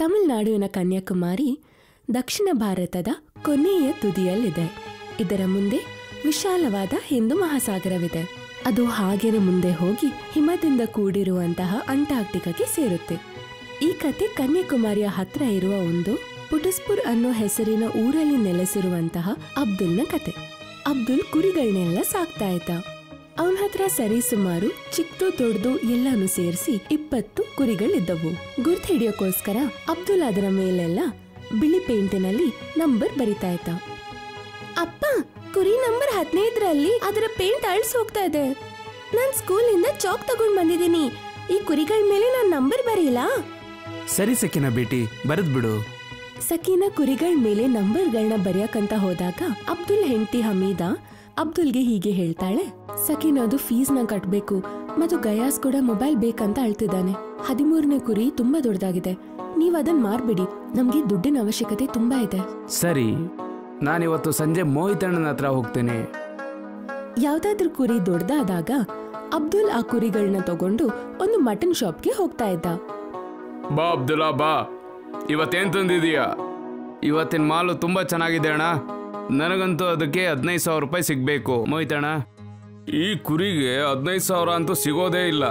ತಮಿಳುನಾಡಿನ ಕನ್ಯಾಕುಮಾರಿ ದಕ್ಷಿಣ ಭಾರತದ ಕೊನೆಯ ತುದಿಯಲ್ಲಿದೆ. ಇದರ ಮುಂದೆ ವಿಶಾಲವಾದ ಹಿಂದೂ ಮಹಾಸಾಗರವಿದೆ. ಅದು ಹಾಗೇನೆ ಮುಂದೆ ಹೋಗಿ ಹಿಮದಿಂದ ಕೂಡಿರುವಂತಹ ಅಂಟಾರ್ಟಿಕಾಗೆ ಸೇರುತ್ತೆ. ಈ ಕತೆ ಕನ್ಯಾಕುಮಾರಿಯ ಹತ್ರ ಇರುವ ಒಂದು ಪುಟಸ್ಪುರ್ ಅನ್ನೋ ಹೆಸರಿನ ಊರಲ್ಲಿ ನೆಲೆಸಿರುವಂತಹ ಅಬ್ದುಲ್ನ ಕತೆ. ಅಬ್ದುಲ್ ಕುರಿಗಳನ್ನೆಲ್ಲ ಸಾಕ್ತಾ ಇದ್ದ. ಅವನ ಹತ್ರ ಸರಿಸುಮಾರು ಚಿಕ್ಕದು ದೊಡ್ಡದು ಎಲ್ಲಾನು ಸೇರಿಸಿ 20 ಕುರಿಗಳಿದ್ದವು. ಗುರ್ತು ಹಿಡಿಯೋಕೋಸ್ಕರ ಅಬ್ದುಲ್ ಅದರ ಮೇಲೆಲ್ಲ ಬಿಳಿ ಪೇಂಟಿನಲ್ಲಿ ನಂಬರ್ ಬರಿತಾ ಇದ್ದ. ಅಪ್ಪ, ಕುರಿ ನಂಬರ್ 15ರಲ್ಲಿ ಅದರ ಪೇಂಟ್ ಅಳಿಸಿ ಹೋಗ್ತಾ ಇದೆ. ನಾನ್ ಸ್ಕೂಲಿಂದ ಚಾಕ್ ತಗೊಂಡ್ ಬಂದಿದ್ದೀನಿ. ಈ ಕುರಿಗಳ ಮೇಲೆ ನಾನ್ ನಂಬರ್ ಬರೀಲ್ಲ. ಸರಿ ಸಕೀನಾ ಬೇಟಿ, ಬರೆದ್ ಬಿಡು. ಸಕೀನಾ ಕುರಿಗಳ ಮೇಲೆ ನಂಬರ್ಗಳನ್ನ ಬರೆಯಕಂತ ಹೋದಾಗ ಅಬ್ದುಲ್ ಹೆಂಡತಿ ಹಮೀದಾ ಅಬ್ದುಲ್ಗೆ ಹೀಗೆ ಹೇಳ್ತಾಳೆ, ಸಕೀನಾದು ಫೀಸ್ನ ಕಟ್ಬೇಕು ಮತ್ತು ಗಯಾಸ್ ಕೂಡ ಮೊಬೈಲ್ ಬೇಕಂತ ಅಳ್ತಿದ್ದಾನೆ. 13ನೇ ಕುರಿ ತುಂಬಾ ದೊಡ್ಡದಾಗಿದೆ. ನೀವ್ ಅದನ್ನ ಮಾರ್ಬಿಡಿ, ನಮ್ಗೆ ದುಡ್ಡಿನ ಅವಶ್ಯಕತೆ ತುಂಬಾ ಇದೆ. ಸರಿ, ನಾನಿವತ್ತು ಸಂಜೆ ಮೋಹಿತ್ ಅಣ್ಣನ ಹತ್ರ ಹೋಗ್ತೇನೆ. ಯಾವ್ದಾದ್ರೂ ಕುರಿ ದೊಡ್ಡದಾದಾಗ ಅಬ್ದುಲ್ ಆ ಕುರಿಗಳನ್ನ ತಗೊಂಡು ಒಂದು ಮಟನ್ ಶಾಪ್ಗೆ ಹೋಗ್ತಾ ಇದ್ದ. ಬಾ ಅಬ್ದುಲ್ಲಾ ಬಾ, ಇವತ್ತೇನ್ ತಂದಿದೀಯಾ? ಇವತ್ತಿನ ಮಾಲು ತುಂಬಾ ಚೆನ್ನಾಗಿದೆ ಅಣ್ಣ. ನನಗಂತೂ ಅದಕ್ಕೆ 15,000 ರೂಪಾಯಿ ಸಿಗ್ಬೇಕು ಮೋಹಿತ್ ಅಣ್ಣ. ಈ ಕುರಿಗೆ 15,000 ಅಂತೂ ಸಿಗೋದೇ ಇಲ್ಲ.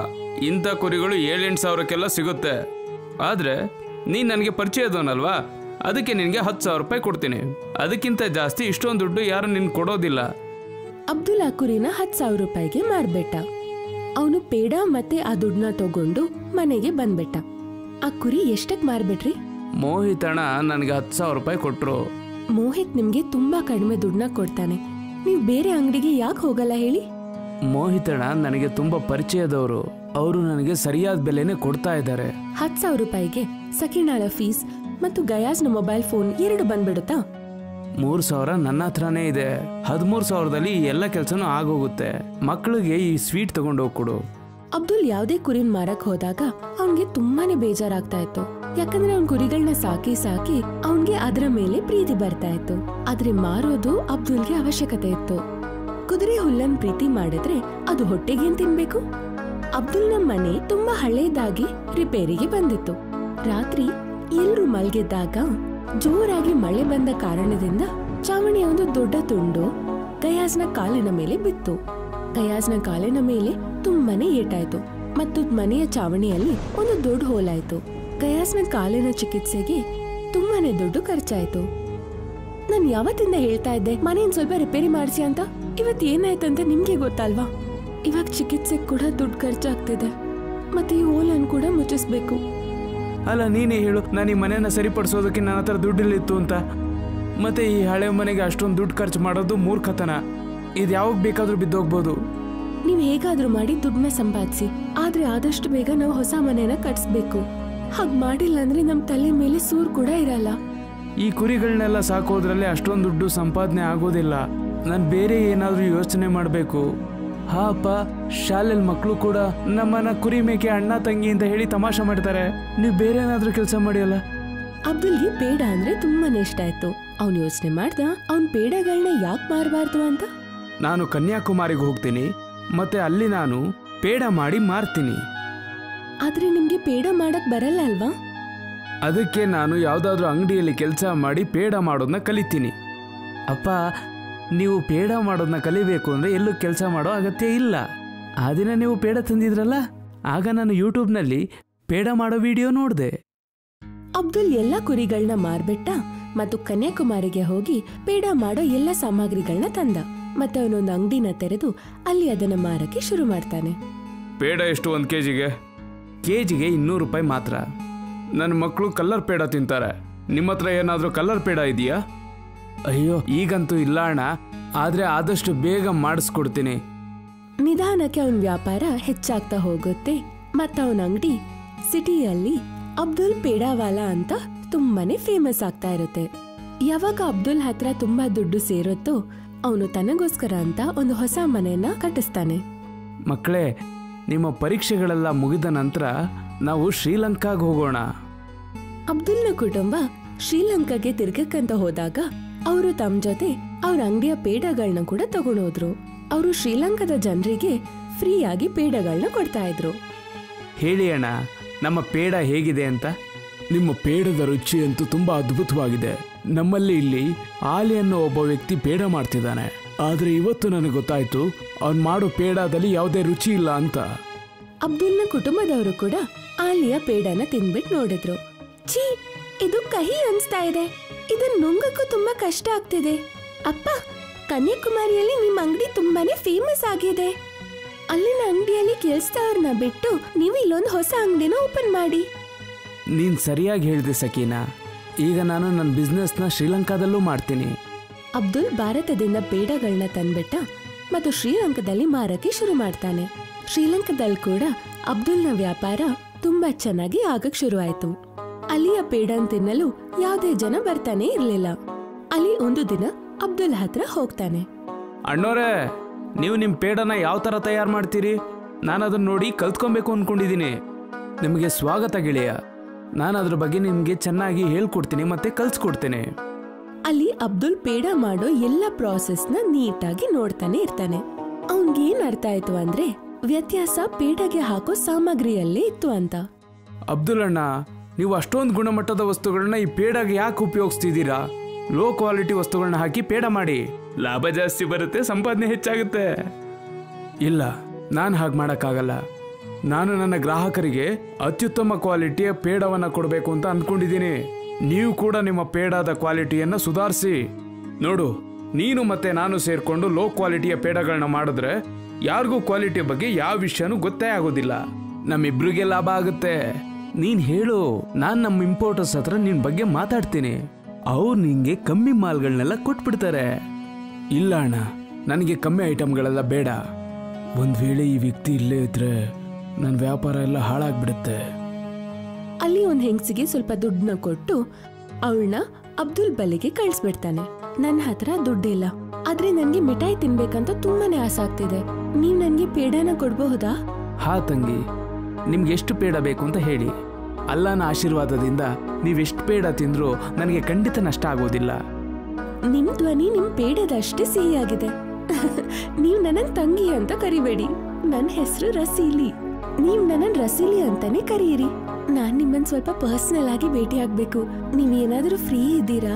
ಇಂಥ ಕುರಿಗಳು 7-8 ಸಾವಿರಕ್ಕೆಲ್ಲ ಸಿಗುತ್ತೆ. ಆದ್ರೆ ನೀನ್ ನನಗೆ ಪರಿಚಯದವನಲ್ವಾ, ಅದಕ್ಕೆ ನಿನ್ಗೆ 10,000 ರೂಪಾಯಿ ಕೊಡ್ತೀನಿ. ಅದಕ್ಕಿಂತ ಜಾಸ್ತಿ ಇಷ್ಟೊಂದು ದುಡ್ಡು ಯಾರು ನಿನ್ ಕೊಡೋದಿಲ್ಲ. ಅಬ್ದುಲ್ ಆ ಕುರಿನ 10,000 ರೂಪಾಯಿಗೆ ಮಾರ್ಬಿಟ್ಟ. ಅವನು ಪೇಡ ಮತ್ತೆ ಆ ದುಡ್ಡನ್ನ ತಗೊಂಡು ಮನೆಗೆ ಬಂದ್ಬಿಟ್ಟ. ಆ ಕುರಿ ಎಷ್ಟಕ್ ಮಾರ್ಬಿಟ್ರಿ? ಮೋಹಿತ್ ಅಣ್ಣ ನನಗೆ 10,000 ರೂಪಾಯಿ ಕೊಟ್ರು. ಮೋಹಿತ್ ನಿಮ್ಗೆ ತುಂಬಾ ಕಡಿಮೆ ದುಡ್ಡನ್ನ ಕೊಡ್ತಾನೆ. ನೀವ್ ಬೇರೆ ಅಂಗಡಿಗೆ ಯಾಕೆ ಹೋಗಲ್ಲ ಹೇಳಿ? ಮೋಹಿತ್ ಅಣ್ಣ ನನಗೆ ತುಂಬಾ ಪರಿಚಯದವರು. ಅವರು ನನಗೆ ಸರಿಯಾದ ಬೆಲೆನೇ ಕೊಡ್ತಾ ಇದ್ದಾರೆ. 10,000 ರೂಪಾಯಿಗೆ ಸಕೀನಾಳ ಫೀಸ್ ಮತ್ತು ಗಯಾಸ್ನ ಮೊಬೈಲ್ ಫೋನ್ 2 ಬಂದ್ಬಿಡುತ್ತಾ? 3,000 ನನ್ನ ಹತ್ರನೇ ಇದೆ. 13,000ದಲ್ಲಿ ಎಲ್ಲ ಕೆಲಸನೂ ಆಗೋಗುತ್ತೆ. ಮಕ್ಕಳಿಗೆ ಈ ಸ್ವೀಟ್ ತಗೊಂಡು ಹೋಗ್ಕೊಡು. ಅಬ್ದುಲ್ ಯಾವ್ದೇ ಕುರಿನ್ ಮಾರಕ್ ಹೋದಾಗ ಅವನ್ಗೆ ತುಂಬಾನೇ ಬೇಜಾರಾಗ್ತಾ ಇತ್ತು. ಯಾಕಂದ್ರೆ ಅವ್ನ್ ಕುರಿಗಳನ್ನ ಸಾಕಿ ಸಾಕಿ ಅವನ್ಗೆ ಅದರ ಮೇಲೆ ಪ್ರೀತಿ ಬರ್ತಾ ಇತ್ತು. ಆದ್ರೆ ಮಾರೋದು ಅಬ್ದುಲ್ಗೆ ಅವಶ್ಯಕತೆ ಇತ್ತು. ಕುದುರೆ ಹುಲ್ಲನ್ ಪ್ರೀತಿ ಮಾಡಿದ್ರೆ ಅದು ಹೊಟ್ಟೆಗೇನ್ ತಿನ್ಬೇಕು? ಅಬ್ದುಲ್ನ ಮನೆ ತುಂಬಾ ಹಳೇದಾಗಿ ರಿಪೇರಿಗೆ ಬಂದಿತ್ತು. ರಾತ್ರಿ ಎಲ್ರು ಮಲ್ಗಿದ್ದಾಗ ಜೋರಾಗಿ ಮಳೆ ಬಂದ ಕಾರಣದಿಂದ ಚಾವಣಿಯ ಒಂದು ದೊಡ್ಡ ತುಂಡು ಗಯಾಸ್ನ ಕಾಲಿನ ಮೇಲೆ ಬಿತ್ತು. ಗಯಾಸ್ನ ಕಾಲಿನ ಮೇಲೆ ತುಂಬಾನೇ ಏಟಾಯ್ತು ಮತ್ತು ಮನೆಯ ಚಾವಣಿಯಲ್ಲಿ ಒಂದು ದೊಡ್ಡ ಹೋಲಾಯ್ತು. ಗಯಾಸ್ನ ಕಾಲಿನ ಚಿಕಿತ್ಸೆಗೆ ತುಂಬಾನೇ ದುಡ್ಡು ಖರ್ಚಾಯ್ತು. ನಾನ್ ಯಾವತ್ತಿಂದ ಹೇಳ್ತಾ ಇದ್ದೆ ಮನೆಯನ್ನು ಸ್ವಲ್ಪ ರಿಪೇರಿ ಮಾಡಿಸಿ ಅಂತ. ಇವತ್ತು ಏನಾಯ್ತಂತ ನಿಮ್ಗೆ ಗೊತ್ತಲ್ವಾ? ಇವಾಗ ಚಿಕಿತ್ಸೆ ಕೂಡ ದುಡ್ಡು ಖರ್ಚಾಗ್ತಿದೆ ಮತ್ತೆ ಈ ಹೋಲನ್ನು ಕೂಡ ಮುಚ್ಚಿಸ್ಬೇಕು. ಅಲ್ಲ, ನೀನೇ ಹೇಳು, ನಾನು ಈ ಮನೆಯನ್ನ ಸರಿಪಡಿಸೋದಕ್ಕೆ ನನ್ನ ಹತ್ರ ದುಡ್ಡಿಲ್ಲಿತ್ತು ಅಂತ. ಮತ್ತೆ ಈ ಹಳೆ ಮನೆಗೆ ಅಷ್ಟೊಂದು ದುಡ್ಡು ಖರ್ಚು ಮಾಡೋದು ಮೂರ್ಖತನ. ಇದು ಯಾವಾಗ ಬೇಕಾದ್ರೂ ಬಿದ್ದೋಗ್ಬೋದು. ನೀವ್ ಹೇಗಾದ್ರೂ ಮಾಡಿ ದುಡ್ಡನ್ನ ಸಂಪಾದಿಸಿ, ಆದ್ರೆ ಆದಷ್ಟು ಬೇಗ ನಾವು ಹೊಸ ಮನೆನ ಕಟ್ಸ್ಬೇಕು. ಹಾಗ್ ಮಾಡಿಲ್ಲ ಅಂದ್ರೆ ನಮ್ ತಲೆ ಮೇಲೆ ಸೂರ್ ಕೂಡ ಇರಲ್ಲ. ಈ ಕುರಿಗಳನ್ನೆಲ್ಲ ಸಾಕೋದ್ರಲ್ಲಿ ಅಷ್ಟೊಂದು ದುಡ್ಡು ಸಂಪಾದನೆ ಆಗೋದಿಲ್ಲ. ನಾನು ಬೇರೆ ಏನಾದ್ರೂ ಯೋಚನೆ ಮಾಡ್ಬೇಕು. ಹಾ ಅಪ್ಪ, ಶಾಲೆಯಲ್ಲಿ ಮಕ್ಕಳು ಕೂಡ ನಮ್ಮನ್ನ ಕುರಿ ಮೇಕೆ ಅಣ್ಣ ತಂಗಿ ಅಂತ ಹೇಳಿ ತಮಾಷೆ ಮಾಡ್ತಾರೆ. ನೀವು ಬೇರೆ ಏನಾದ್ರೂ ಕೆಲಸ ಮಾಡಿಯಲ್ಲ. ಅಬ್ದುಲ್ಗೆ ಪೇಡ ಅಂದ್ರೆ ತುಂಬಾನೇ ಇಷ್ಟ ಆಯ್ತು. ಅವ್ನು ಯೋಚನೆ ಮಾಡ್ದ ಅವ್ನ್ ಪೇಡಗಳನ್ನ ಯಾಕೆ ಮಾರಬಾರ್ದು ಅಂತ. ನಾನು ಕನ್ಯಾಕುಮಾರಿಗೆ ಹೋಗ್ತೀನಿ, ಮತ್ತೆ ಅಲ್ಲಿ ನಾನು ಪೇಡ ಮಾಡಿ ಮಾರ್ತೀನಿ. ಆದ್ರೆ ನಿಮ್ಗೆ ಪೇಡ ಮಾಡಕ್ ಬರಲ್ಲ ಅಲ್ವಾ? ಅದಕ್ಕೆ ನಾನು ಯಾವ್ದಾದ್ರು ಅಂಗಡಿಯಲ್ಲಿ ಕೆಲಸ ಮಾಡಿ ಪೇಡ ಮಾಡೋದನ್ನ ಕಲಿತೀನಿ. ಅಪ್ಪ, ನೀವು ಪೇಡ ಮಾಡೋದನ್ನ ಕಲಿಬೇಕು ಅಂದ್ರೆ ಎಲ್ಲೂ ಕೆಲಸ ಮಾಡೋ ಅಗತ್ಯ ಇಲ್ಲ. ಆ ದಿನ ನೀವು ಪೇಡ ತಂದಿದ್ರಲ್ಲ, ಆಗ ನಾನು ಯೂಟ್ಯೂಬ್ನಲ್ಲಿ ಪೇಡ ಮಾಡೋ ವಿಡಿಯೋ ನೋಡಿದೆ. ಅಬ್ದುಲ್ ಎಲ್ಲ ಕುರಿಗಳನ್ನ ಮಾರ್ಬಿಟ್ಟ ಮತ್ತು ಕನ್ಯಾಕುಮಾರಿಗೆ ಹೋಗಿ ಪೇಡ ಮಾಡೋ ಎಲ್ಲ ಸಾಮಗ್ರಿಗಳನ್ನ ತಂದ. ಮತ್ತೆ ಅವನೊಂದು ಅಂಗಡಿನ ತೆರೆದು ಅಲ್ಲಿ ಅದನ್ನ ಮಾರಕ್ಕೆ ಶುರು ಮಾಡ್ತಾನೆ. ಪೇಡ ಎಷ್ಟು 1 ಕೆಜಿಗೆ? ಕೆಜಿಗೆ 200 ರೂಪಾಯಿ ಮಾತ್ರ. ನನ್ನ ಮಕ್ಕಳು ಕಲ್ಲರ್ ಪೇಡ ತಿಂತಾರೆ. ನಿಮ್ಮ ಹತ್ರ ಏನಾದರೂ ಕಲ್ಲರ್ ಪೇಡ ಇದೆಯಾ? ಅಯ್ಯೋ, ಈಗಂತೂ ಇಲ್ಲ ಅಣ್ಣ, ಆದ್ರೆ ಆದಷ್ಟು ಬೇಗ ಮಾಡಿಸ್ಕೊಡ್ತೀನಿ. ನಿಧಾನಕ್ಕೆ ಅವನ ವ್ಯಾಪಾರ ಹೆಚ್ಚಾಗ್ತಾ ಹೋಗುತ್ತೆ. ಮತ್ತ ಅವನ ಅಂಗಡಿ ಸಿಟಿಯಲ್ಲಿ ಅಬ್ದುಲ್ ಪೇಡಾವಾಲಾ ಅಂತ ತುಂಬಾನೇ ಫೇಮಸ್ ಆಗ್ತಾ ಇರುತ್ತೆ. ಯಾವಾಗ ಅಬ್ದುಲ್ ಹತ್ರ ತುಂಬಾ ದುಡ್ಡು ಸೇರುತ್ತೋ ಅವನು ತನಗೋಸ್ಕರ ಅಂತ ಒಂದು ಹೊಸ ಮನೆಯನ್ನ ಕಟ್ಟಿಸ್ತಾನೆ. ಮಕ್ಕಳೇ, ನಿಮ್ಮ ಪರೀಕ್ಷೆಗಳೆಲ್ಲ ಮುಗಿದ ನಂತರ ನಾವು ಶ್ರೀಲಂಕಾಗೆ ಹೋಗೋಣ. ಅಬ್ದುಲ್ನ ಕುಟುಂಬ ಶ್ರೀಲಂಕಾಗೆ ತಿರ್ಗಕ್ಕಂತ ಹೋದಾಗ ಅವರು ತಮ್ಮ ಜೊತೆ ಅವ್ರ ಅಂಗಡಿಯ ಪೇಡಗಳನ್ನ ಕೂಡ ತಗೊಂಡೋದ್ರು. ಅವರು ಶ್ರೀಲಂಕಾದ ಜನರಿಗೆ ಫ್ರೀಯಾಗಿ ಪೇಡಗಳನ್ನ ಕೊಡ್ತಾ ಇದ್ರು. ಹೇಳಿ ಅಣ್ಣ, ನಮ್ಮ ಪೇಡ ಹೇಗಿದೆ ಅಂತ. ನಿಮ್ಮ ಪೇಡದ ರುಚಿ ಅಂತೂ ತುಂಬಾ ಅದ್ಭುತವಾಗಿದೆ. ನಮ್ಮಲ್ಲಿ ಇಲ್ಲಿ ಆಲಿ ಅನ್ನೋ ಒಬ್ಬ ವ್ಯಕ್ತಿ ಪೇಡ ಮಾಡ್ತಿದ್ದಾನೆ. ಆದ್ರೆ ಇವತ್ತು ನನಗೆ ಗೊತ್ತಾಯ್ತು ಅವ್ನು ಮಾಡೋ ಪೇಡದಲ್ಲಿ ಯಾವುದೇ ರುಚಿ ಇಲ್ಲ ಅಂತ. ಅಬ್ದುಲ್ನ ಕುಟುಂಬದವರು ಕೂಡ ಆಲಿಯ ಪೇಡನ ತಿಂದ್ಬಿಟ್ಟು ನೋಡಿದ್ರು. ಛೀ, ಇದು ಕಹಿ ಅನ್ಸ್ತಾ ಇದೆ. ಇದನ್ನ ನುಂಗಕ್ಕೂ ತುಂಬಾ ಕಷ್ಟ ಆಗ್ತಿದೆ. ಅಪ್ಪ, ಕನ್ಯಾಕುಮಾರಿಯಲ್ಲಿ ನಿಮ್ಮ ಅಂಗಡಿ ತುಂಬಾನೇ ಫೇಮಸ್ ಆಗಿದೆ. ಅಲ್ಲಿನ ಅಂಗಡಿಯಲ್ಲಿ ಕೆಲ್ಸದವ್ರನ್ನ ಬಿಟ್ಟು ನೀವು ಇಲ್ಲೊಂದು ಹೊಸ ಅಂಗಡಿನ ಓಪನ್ ಮಾಡಿ. ನೀನ್ ಸರಿಯಾಗಿ ಹೇಳಿದೆ ಸಕೀನಾ. ಈಗ ನಾನು ನನ್ನ ಬಿಸ್ನೆಸ್ನ ಶ್ರೀಲಂಕಾದಲ್ಲೂ ಮಾಡ್ತೀನಿ. ಅಬ್ದುಲ್ ಭಾರತದಿಂದ ಪೇಡಗಳನ್ನ ತಂದ್ಬಿಟ್ಟ ಮತ್ತು ಶ್ರೀಲಂಕಾದಲ್ಲಿ ಮಾರಕ್ಕೆ ಶುರು ಮಾಡ್ತಾನೆ. ಶ್ರೀಲಂಕಾದಲ್ಲಿ ಕೂಡ ಅಬ್ದುಲ್ನ ವ್ಯಾಪಾರ ತುಂಬಾ ಚೆನ್ನಾಗಿ ಆಗಕ್ ಶುರುವಾಯ್ತು. ಅಲ್ಲಿಯ ಪೇಡನ್ ತಿನ್ನಲು ಯಾವುದೇ ಜನ ಬರ್ತಾನೆ ಇರ್ಲಿಲ್ಲ. ಅಲ್ಲಿ ಒಂದು ದಿನ ಅಬ್ದುಲ್ ಹತ್ರ ಹೋಗ್ತಾನೆ. ಅಣ್ಣೋರೇ, ನೀವು ನಿಮ್ಮ ಪೇಡನ ಯಾವ ಥರ ತಯಾರು ಮಾಡ್ತೀರಿ? ನಾನು ಅದನ್ನ ನೋಡಿ ಕಲ್ತ್ಕೊಬೇಕು ಅನ್ಕೊಂಡಿದ್ದೀನಿ. ನಿಮಗೆ ಸ್ವಾಗತ ಗೆಳೆಯ. ನಾನು ಅದ್ರ ಬಗ್ಗೆ ನಿಮಗೆ ಚೆನ್ನಾಗಿ ಹೇಳ್ಕೊಡ್ತೀನಿ ಮತ್ತೆ ಕಲ್ಸ್ಕೊಡ್ತೇನೆ. ಅಲ್ಲಿ ಅಬ್ದುಲ್ ಪೇಡ ಮಾಡೋ ಎಲ್ಲ ಪ್ರಾಸೆಸ್ನ ನೀಟಾಗಿ ನೋಡ್ತಾನೆ ಇರ್ತಾನೆ. ಅವನ್ಗೇನ್ ಅರ್ಥ ಆಯ್ತು ಅಂದ್ರೆ ವ್ಯತ್ಯಾಸ ಪೇಡಗೆ ಹಾಕೋ ಸಾಮಗ್ರಿಯಲ್ಲೇ ಇತ್ತು ಅಂತ. ಅಬ್ದುಲ್ ಅಣ್ಣ, ನೀವು ಅಷ್ಟೊಂದು ಗುಣಮಟ್ಟದ ವಸ್ತುಗಳನ್ನ ಈ ಪೇಡಗೆ ಯಾಕೆ ಉಪಯೋಗಿಸ್ತಿದ್ದೀರಾ? ಲೋ ಕ್ವಾಲಿಟಿ ವಸ್ತುಗಳನ್ನ ಹಾಕಿ ಪೇಡ ಮಾಡಿ, ಲಾಭ ಜಾಸ್ತಿ ಬರುತ್ತೆ, ಸಂಪಾದನೆ ಹೆಚ್ಚಾಗುತ್ತೆ. ಇಲ್ಲ, ನಾನು ಹಾಗೆ ಮಾಡೋಕ್ಕಾಗಲ್ಲ. ನಾನು ನನ್ನ ಗ್ರಾಹಕರಿಗೆ ಅತ್ಯುತ್ತಮ ಕ್ವಾಲಿಟಿಯ ಪೇಡವನ್ನು ಕೊಡಬೇಕು ಅಂತ ಅಂದ್ಕೊಂಡಿದ್ದೀನಿ. ನೀವು ಕೂಡ ನಿಮ್ಮ ಪೇಡದ ಕ್ವಾಲಿಟಿಯನ್ನು ಸುಧಾರಿಸಿ. ನೋಡು, ನೀನು ಮತ್ತೆ ನಾನು ಸೇರ್ಕೊಂಡು ಲೋ ಕ್ವಾಲಿಟಿಯ ಪೇಡಗಳನ್ನ ಮಾಡಿದ್ರೆ ಯಾರಿಗೂ ಕ್ವಾಲಿಟಿಯ ಬಗ್ಗೆ ಯಾವ ವಿಷಯನೂ ಗೊತ್ತೇ ಆಗೋದಿಲ್ಲ. ನಮ್ಮಿಬ್ರಿಗೆ ಲಾಭ ಆಗುತ್ತೆ. ನೀನ್ ಹೇಳು, ನಾನು ನಮ್ಮ ಇಂಪೋರ್ಟರ್ಸ್ ಹತ್ರ ನಿನ್ ಬಗ್ಗೆ ಮಾತಾಡ್ತೀನಿ. ಅವ್ರು ನಿಂಗೆ ಕಮ್ಮಿ ಮಾಲ್ಗಳನ್ನೆಲ್ಲ ಕೊಟ್ಬಿಡ್ತಾರೆ. ಇಲ್ಲ ಅಣ್ಣ, ನನಗೆ ಕಮ್ಮಿ ಐಟಮ್ಗಳೆಲ್ಲ ಬೇಡ. ಒಂದ್ ವೇಳೆ ಈ ವ್ಯಕ್ತಿ ಇಲ್ಲೇ ಇದ್ರೆ ನನ್ನ ವ್ಯಾಪಾರ ಎಲ್ಲ ಹಾಳಾಗ್ಬಿಡುತ್ತೆ. ಅಲ್ಲಿ ಒಂದ್ ಹೆಂಗಸಿಗೆ ಸ್ವಲ್ಪ ದುಡ್ಡನ್ನ ಕೊಟ್ಟು ಅವಳನ್ನ ಅಬ್ದುಲ್ ಬಳಿಗೆ ಕಳಿಸ್ಬಿಡ್ತಾನೆ. ನನ್ನ ಹತ್ರ ದುಡ್ಡಿಲ್ಲ, ಆದ್ರೆ ನನ್ಗೆ ಮಿಠಾಯಿ ತಿನ್ಬೇಕಂತ ತುಂಬಾನೇ ಆಸೆ ಆಗ್ತಿದೆ. ನೀವ್ ನನ್ಗೆ ಪೇಡನ ಕೊಡ್ಬಹುದಾ? ಹಾ ತಂಗಿ, ನಿಮ್ಗೆ ಎಷ್ಟು ಪೇಡ ಬೇಕು ಅಂತ ಹೇಳಿ. ಅಲ್ಲನ ಆಶೀರ್ವಾದದಿಂದ ನೀವೆಷ್ಟು ಪೇಡ ತಿಂದ್ರೂ ನನಗೆ ಖಂಡಿತ ನಷ್ಟ ಆಗೋದಿಲ್ಲ. ನಿಮ್ ಧ್ವನಿ ನಿಮ್ ಪೇಡದಷ್ಟೇ ಸಿಹಿಯಾಗಿದೆ. ನೀವ್ ನನ್ನ ತಂಗಿ ಅಂತ ಕರಿಬೇಡಿ. ನನ್ನ ಹೆಸರು ರಸೀಲಿ. ನೀವ್ ನನ್ನ ರಸೀಲಿ ಅಂತಾನೆ ಕರೀರಿ. ನಾನ್ ನಿಮ್ಮನ್ ಸ್ವಲ್ಪ ಪರ್ಸನಲ್ ಆಗಿ ಭೇಟಿ ಆಗ್ಬೇಕು. ನೀವೇನಾದ್ರೂ ಫ್ರೀ ಇದ್ದೀರಾ?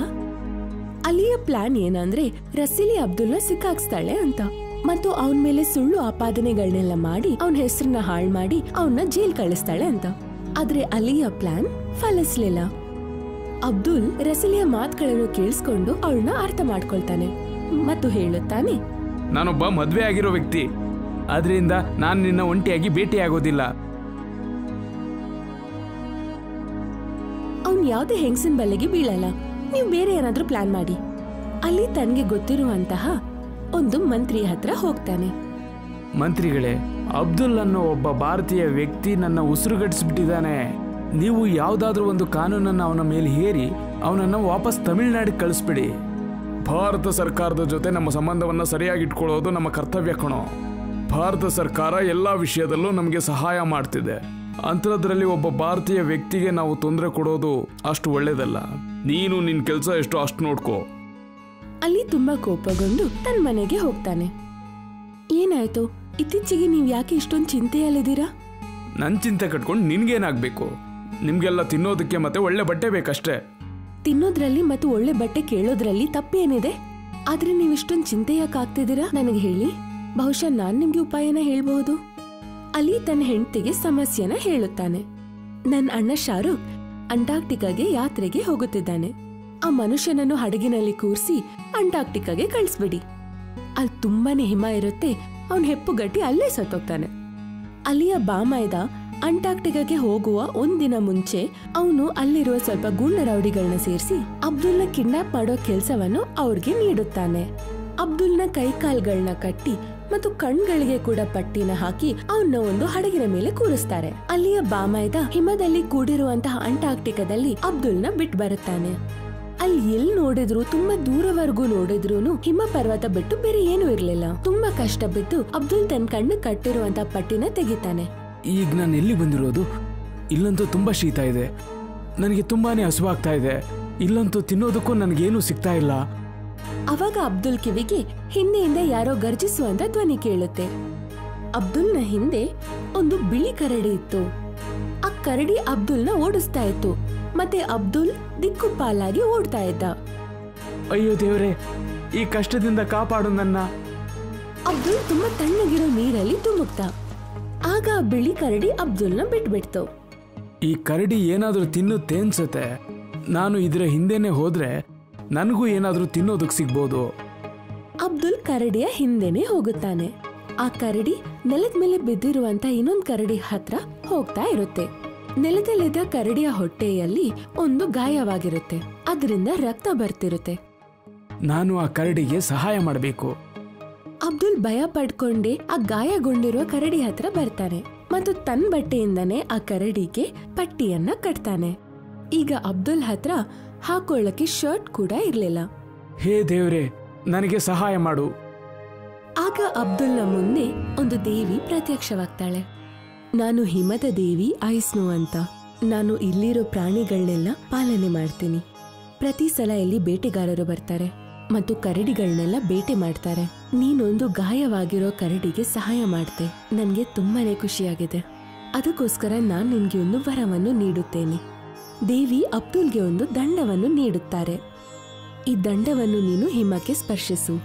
ಅಲ್ಲಿಯ ಪ್ಲಾನ್ ಏನಂದ್ರೆ ರಸೀಲಿ ಅಬ್ದುಲ್ನ ಸಿಕ್ಕಾಕ್ಸ್ತಾಳೆ ಅಂತ ಮತ್ತು ಅವನ ಮೇಲೆ ಸುಳ್ಳು ಆಪಾದನೆಗಳನ್ನೆಲ್ಲ ಮಾಡಿ ಅವನ ಹೆಸರನ್ನ ಹಾಳು ಮಾಡಿ ಅವನ್ನ ಜೈಲ್ ಕಳಿಸ್ತಾಳೆ ಅಂತ. ಆದ್ರೆ ಅಲ್ಲಿಯ ಪ್ಲಾನ್ ಫಲಿಸ್ಲಿಲ್ಲ. ಅಬ್ದುಲ್ ರಸೀಲಿಯ ಮಾತುಗಳನ್ನು ಕೇಳಿಸ್ಕೊಂಡು ಅವಳನ್ನ ಅರ್ಥ ಮಾಡ್ಕೊಳ್ತಾನೆ ಮತ್ತು ಹೇಳುತ್ತಾನೆ, ನಾನೊಬ್ಬ ಮದ್ವೆ ಆಗಿರೋ ವ್ಯಕ್ತಿ, ಆದ್ರಿಂದ ನಾನು ನಿನ್ನ ಒಂಟಿಯಾಗಿ ಭೇಟಿ ಆಗೋದಿಲ್ಲ. ಅವ್ನ್ ಯಾವ್ದೇ ಹೆಂಗಸಿನ ಬಲೆಗೆ ಬೀಳಲ್ಲ. ನೀವು ಬೇರೆ ಏನಾದ್ರೂ ಪ್ಲಾನ್ ಮಾಡಿ. ಅಲ್ಲಿ ತನ್ಗೆ ಗೊತ್ತಿರುವಂತಹ ಒಂದು ಮಂತ್ರಿ ಹತ್ರ ಹೋಗ್ತಾನೆ. ಮಂತ್ರಿಗಳೇ, ಅಬ್ದುಲ್ ಅನ್ನೋ ಒಬ್ಬ ಭಾರತೀಯ ವ್ಯಕ್ತಿ ನನ್ನ ಉಸಿರುಗಟ್ಟಿಸ್ಬಿಟ್ಟಿದ್ದಾನೆ. ನೀವು ಯಾವ್ದಾದ್ರೂ ಒಂದು ಕಾನೂನನ್ನು ಅವನ ಮೇಲೆ ಹೇರಿ ಅವನನ್ನ ವಾಪಸ್ ತಮಿಳುನಾಡಿಗೆ ಕಳಿಸ್ಬಿಡಿ. ಭಾರತ ಸರ್ಕಾರದ ಜೊತೆ ನಮ್ಮ ಸಂಬಂಧವನ್ನ ಸರಿಯಾಗಿ ಇಟ್ಕೊಳ್ಳೋದು ನಮ್ಮ ಕರ್ತವ್ಯ ಕಣೋ. ಭಾರತ ಸರ್ಕಾರ ಎಲ್ಲಾ ವಿಷಯದಲ್ಲೂ ನಮಗೆ ಸಹಾಯ ಮಾಡ್ತಿದೆ. ಅಂಥದ್ರಲ್ಲಿ ಒಬ್ಬ ಭಾರತೀಯ ವ್ಯಕ್ತಿಗೆ ನಾವು ತೊಂದರೆ ಕೊಡೋದು ಅಷ್ಟು ಒಳ್ಳೇದಲ್ಲ. ನೀನು ನಿನ್ ಕೆಲಸ ಎಷ್ಟು ಅಷ್ಟು ನೋಡ್ಕೋ. ಅಲ್ಲಿ ತುಂಬಾ ಕೋಪಗೊಂಡು ತನ್ನ ಮನೆಗೆ ಹೋಗ್ತಾನೆ. ಏನಾಯ್ತು? ಇತ್ತೀಚೆಗೆ ನೀವ್ ಯಾಕೆ ಇಷ್ಟೊಂದು ಚಿಂತೆಯಲ್ಲಿದ್ದೀರಾ? ನನ್ ಚಿಂತೆ ಕಟ್ಕೊಂಡು ನಿನ್ಗೇನಾಗ್ಬೇಕು? ನಿಮ್ಗೆಲ್ಲ ತಿನ್ನೋದಕ್ಕೆ ಮತ್ತೆ ಒಳ್ಳೆ ಬಟ್ಟೆ ಬೇಕಷ್ಟೇ. ತಿನ್ನೋದ್ರಲ್ಲಿ ಮತ್ತು ಒಳ್ಳೆ ಬಟ್ಟೆ ಕೇಳೋದ್ರಲ್ಲಿ ತಪ್ಪೇನಿದೆ? ಆದ್ರೆ ನೀವ್ ಇಷ್ಟೊಂದು ಚಿಂತೆ ಯಾಕೆ ಆಗ್ತಿದ್ದೀರಾ ನನಗೆ ಹೇಳಿ. ಬಹುಶಃ ನಾನ್ ನಿಮ್ಗೆ ಉಪಾಯನ ಹೇಳ್ಬಹುದು. ಅಲ್ಲಿ ತನ್ನ ಹೆಂಡತಿಗೆ ಸಮಸ್ಯೆನ ಹೇಳುತ್ತಾನೆ. ನನ್ನ ಅಣ್ಣ ಶಾರುಖ್ ಅಂಟಾರ್ಕ್ಟಿಕಾಗೆ ಯಾತ್ರೆಗೆ ಹೋಗುತ್ತಿದ್ದಾನೆ. ಆ ಮನುಷ್ಯನನ್ನು ಹಡಗಿನಲ್ಲಿ ಕೂರಿಸಿ ಅಂಟಾರ್ಕ್ಟಿಕಾಗೆ ಕಳಿಸ್ಬಿಡಿ. ಅಲ್ಲಿ ತುಂಬಾನೇ ಹಿಮ ಇರುತ್ತೆ. ಅವನ್ ಹೆಪ್ಪುಗಟ್ಟಿ ಅಲ್ಲೇ ಸತ್ತೋಗ್ತಾನೆ. ಅಲ್ಲಿಯ ಬಾಮೈದ ಅಂಟಾರ್ಕ್ಟಿಕಾಗೆ ಹೋಗುವ ಒಂದಿನ ಮುಂಚೆ ಅವನು ಅಲ್ಲಿರುವ ಸ್ವಲ್ಪ ಗೂಂಡ ರೌಡಿಗಳನ್ನ ಸೇರಿಸಿ ಅಬ್ದುಲ್ನ ಕಿಡ್ನಾಪ್ ಮಾಡೋ ಕೆಲಸವನ್ನು ಅವ್ರಿಗೆ ನೀಡುತ್ತಾನೆ. ಅಬ್ದುಲ್ನ ಕೈಕಾಲ್ಗಳನ್ನ ಕಟ್ಟಿ ಮತ್ತು ಕಣ್ಗಳಿಗೆ ಕೂಡ ಪಟ್ಟಿನ ಹಾಕಿ ಅವನ್ನ ಒಂದು ಹಡಗಿನ ಮೇಲೆ ಕೂರಿಸ್ತಾರೆ. ಅಲ್ಲಿಯ ಬಾಮೈದ ಹಿಮದಲ್ಲಿ ಕೂಡಿರುವಂತಹ ಅಂಟಾರ್ಕ್ಟಿಕಾದಲ್ಲಿ ಅಬ್ದುಲ್ನ ಬಿಟ್ಟು ಬರುತ್ತಾನೆ. ಅಲ್ಲಿ ಎಲ್ಲಿ ನೋಡಿದ್ರು, ತುಂಬಾ ದೂರವರೆಗೂ ನೋಡಿದ್ರು ಹಿಮ ಪರ್ವತ ಬಿಟ್ಟು ಬೇರೆ ಏನೂ ಇರ್ಲಿಲ್ಲ. ತುಂಬಾ ಕಷ್ಟ ಬಿದ್ದು ಅಬ್ದುಲ್ ತನ್ನ ಕಣ್ಣು ಕಟ್ಟಿರುವಂತ ಪಟ್ಟಿನ ತೆಗಿತಾನೆ. ಈಗ ನಾನು ಎಲ್ಲಿ ಬಂದಿರೋದು? ಇಲ್ಲಂತೂ ತುಂಬಾ ಶೀತ ಇದೆ, ನನಗೆ ತುಂಬಾನೇ ಹಸುವಾಗ್ತಾ ಇದೆ. ಇಲ್ಲಂತೂ ತಿನ್ನೋದಕ್ಕೂ ನನಗೇನು ಸಿಗ್ತಾ ಇಲ್ಲ. ಅವಾಗ ಅಬ್ದುಲ್ ಕಿವಿಗೆ ಹಿಂದೆಯಿಂದ ಯಾರೋ ಗರ್ಜಿಸುವಂತ ಧ್ವನಿ ಕೇಳುತ್ತೆ. ಅಬ್ದುಲ್ನ ಹಿಂದೆ ಒಂದು ಬಿಳಿ ಕರಡಿ ಇತ್ತು. ಆ ಕರಡಿ ಅಬ್ದುಲ್ನ ಓಡಿಸ್ತಾ ಇತ್ತು. ಮತ್ತೆ ಅಬ್ದುಲ್ ದಿಕ್ಕುಪಾಲಾಗಿ ಓಡ್ತಾ ಇದ್ದ. ಅಯ್ಯೋ ದೇವ್ರೆ, ಈ ಕಷ್ಟದಿಂದ ಕಾಪಾಡು ನನ್ನ. ಅಬ್ದುಲ್ ತುಂಬಾ ತಣ್ಣಗಿರೋ ನೀರಲ್ಲಿ ಧುಮುಕ್ತ. ಆಗ ಆ ಬಿಳಿ ಕರಡಿ ಅಬ್ದುಲ್ನ ಬಿಟ್ಬಿಡ್ತು. ಈ ಕರಡಿ ಏನಾದ್ರೂ ತಿನ್ನುತ್ತೆ ಅನ್ಸುತ್ತೆ. ನಾನು ಇದರ ಹಿಂದೆನೆ ಹೋದ್ರೆ ನನಗೂ ಏನಾದ್ರೂ ತಿನ್ನೋದಕ್ಕೆ ಸಿಗ್ಬೋದು. ಅಬ್ದುಲ್ ಕರಡಿಯ ಹಿಂದೆನೆ ಹೋಗುತ್ತಾನೆ. ಆ ಕರಡಿ ನೆಲದ ಮೇಲೆ ಬಿದ್ದಿರುವಂತ ಇನ್ನೊಂದು ಕರಡಿ ಹತ್ರ ಹೋಗ್ತಾ ಇರುತ್ತೆ. ನೆಲದಲ್ಲಿದ್ದ ಕರಡಿಯ ಹೊಟ್ಟೆಯಲ್ಲಿ ಒಂದು ಗಾಯವಾಗಿರುತ್ತೆ. ಅದರಿಂದ ರಕ್ತ ಬರ್ತಿರುತ್ತೆ. ನಾನು ಆ ಕರಡಿಗೆ ಸಹಾಯ ಮಾಡಬೇಕು. ಅಬ್ದುಲ್ ಭಯ ಪಡ್ಕೊಂಡೆ ಆ ಗಾಯಗೊಂಡಿರುವ ಕರಡಿ ಹತ್ರ ಬರ್ತಾನೆ ಮತ್ತು ತನ್ನ ಬಟ್ಟೆಯಿಂದನೇ ಆ ಕರಡಿಗೆ ಪಟ್ಟಿಯನ್ನ ಕಟ್ತಾನೆ. ಈಗ ಅಬ್ದುಲ್ ಹತ್ರ ಹಾಕೊಳ್ಳಕ್ಕೆ ಶರ್ಟ್ ಕೂಡ ಇರ್ಲಿಲ್ಲ. ಹೇ ದೇವ್ರೆ, ನನಗೆ ಸಹಾಯ ಮಾಡು. ಆಗ ಅಬ್ದುಲ್ನ ಮುಂದೆ ಒಂದು ದೇವಿ ಪ್ರತ್ಯಕ್ಷವಾಗ್ತಾಳೆ. ನಾನು ಹಿಮದ ದೇವಿ ಐಸ್ನೋ ಅಂತ. ನಾನು ಇಲ್ಲಿರೋ ಪ್ರಾಣಿಗಳನ್ನೆಲ್ಲ ಪಾಲನೆ ಮಾಡ್ತೀನಿ. ಪ್ರತಿ ಸಲ ಇಲ್ಲಿ ಬೇಟೆಗಾರರು ಬರ್ತಾರೆ ಮತ್ತು ಕರಡಿಗಳನ್ನೆಲ್ಲ ಬೇಟೆ ಮಾಡ್ತಾರೆ. ನೀನೊಂದು ಗಾಯವಾಗಿರೋ ಕರಡಿಗೆ ಸಹಾಯ ಮಾಡ್ತೆ. ನನ್ಗೆ ತುಂಬಾನೇ ಖುಷಿಯಾಗಿದೆ. ಅದಕ್ಕೋಸ್ಕರ ನಾನು ನಿನ್ಗೆ ಒಂದು ವರವನ್ನು ನೀಡುತ್ತೇನೆ. ದೇವಿ ಅಬ್ದುಲ್ಗೆ ಒಂದು ದಂಡವನ್ನು ನೀಡುತ್ತಾರೆ. ಈ ದಂಡವನ್ನು ನೀನು ಹಿಮಕ್ಕೆ ಸ್ಪರ್ಶಿಸು.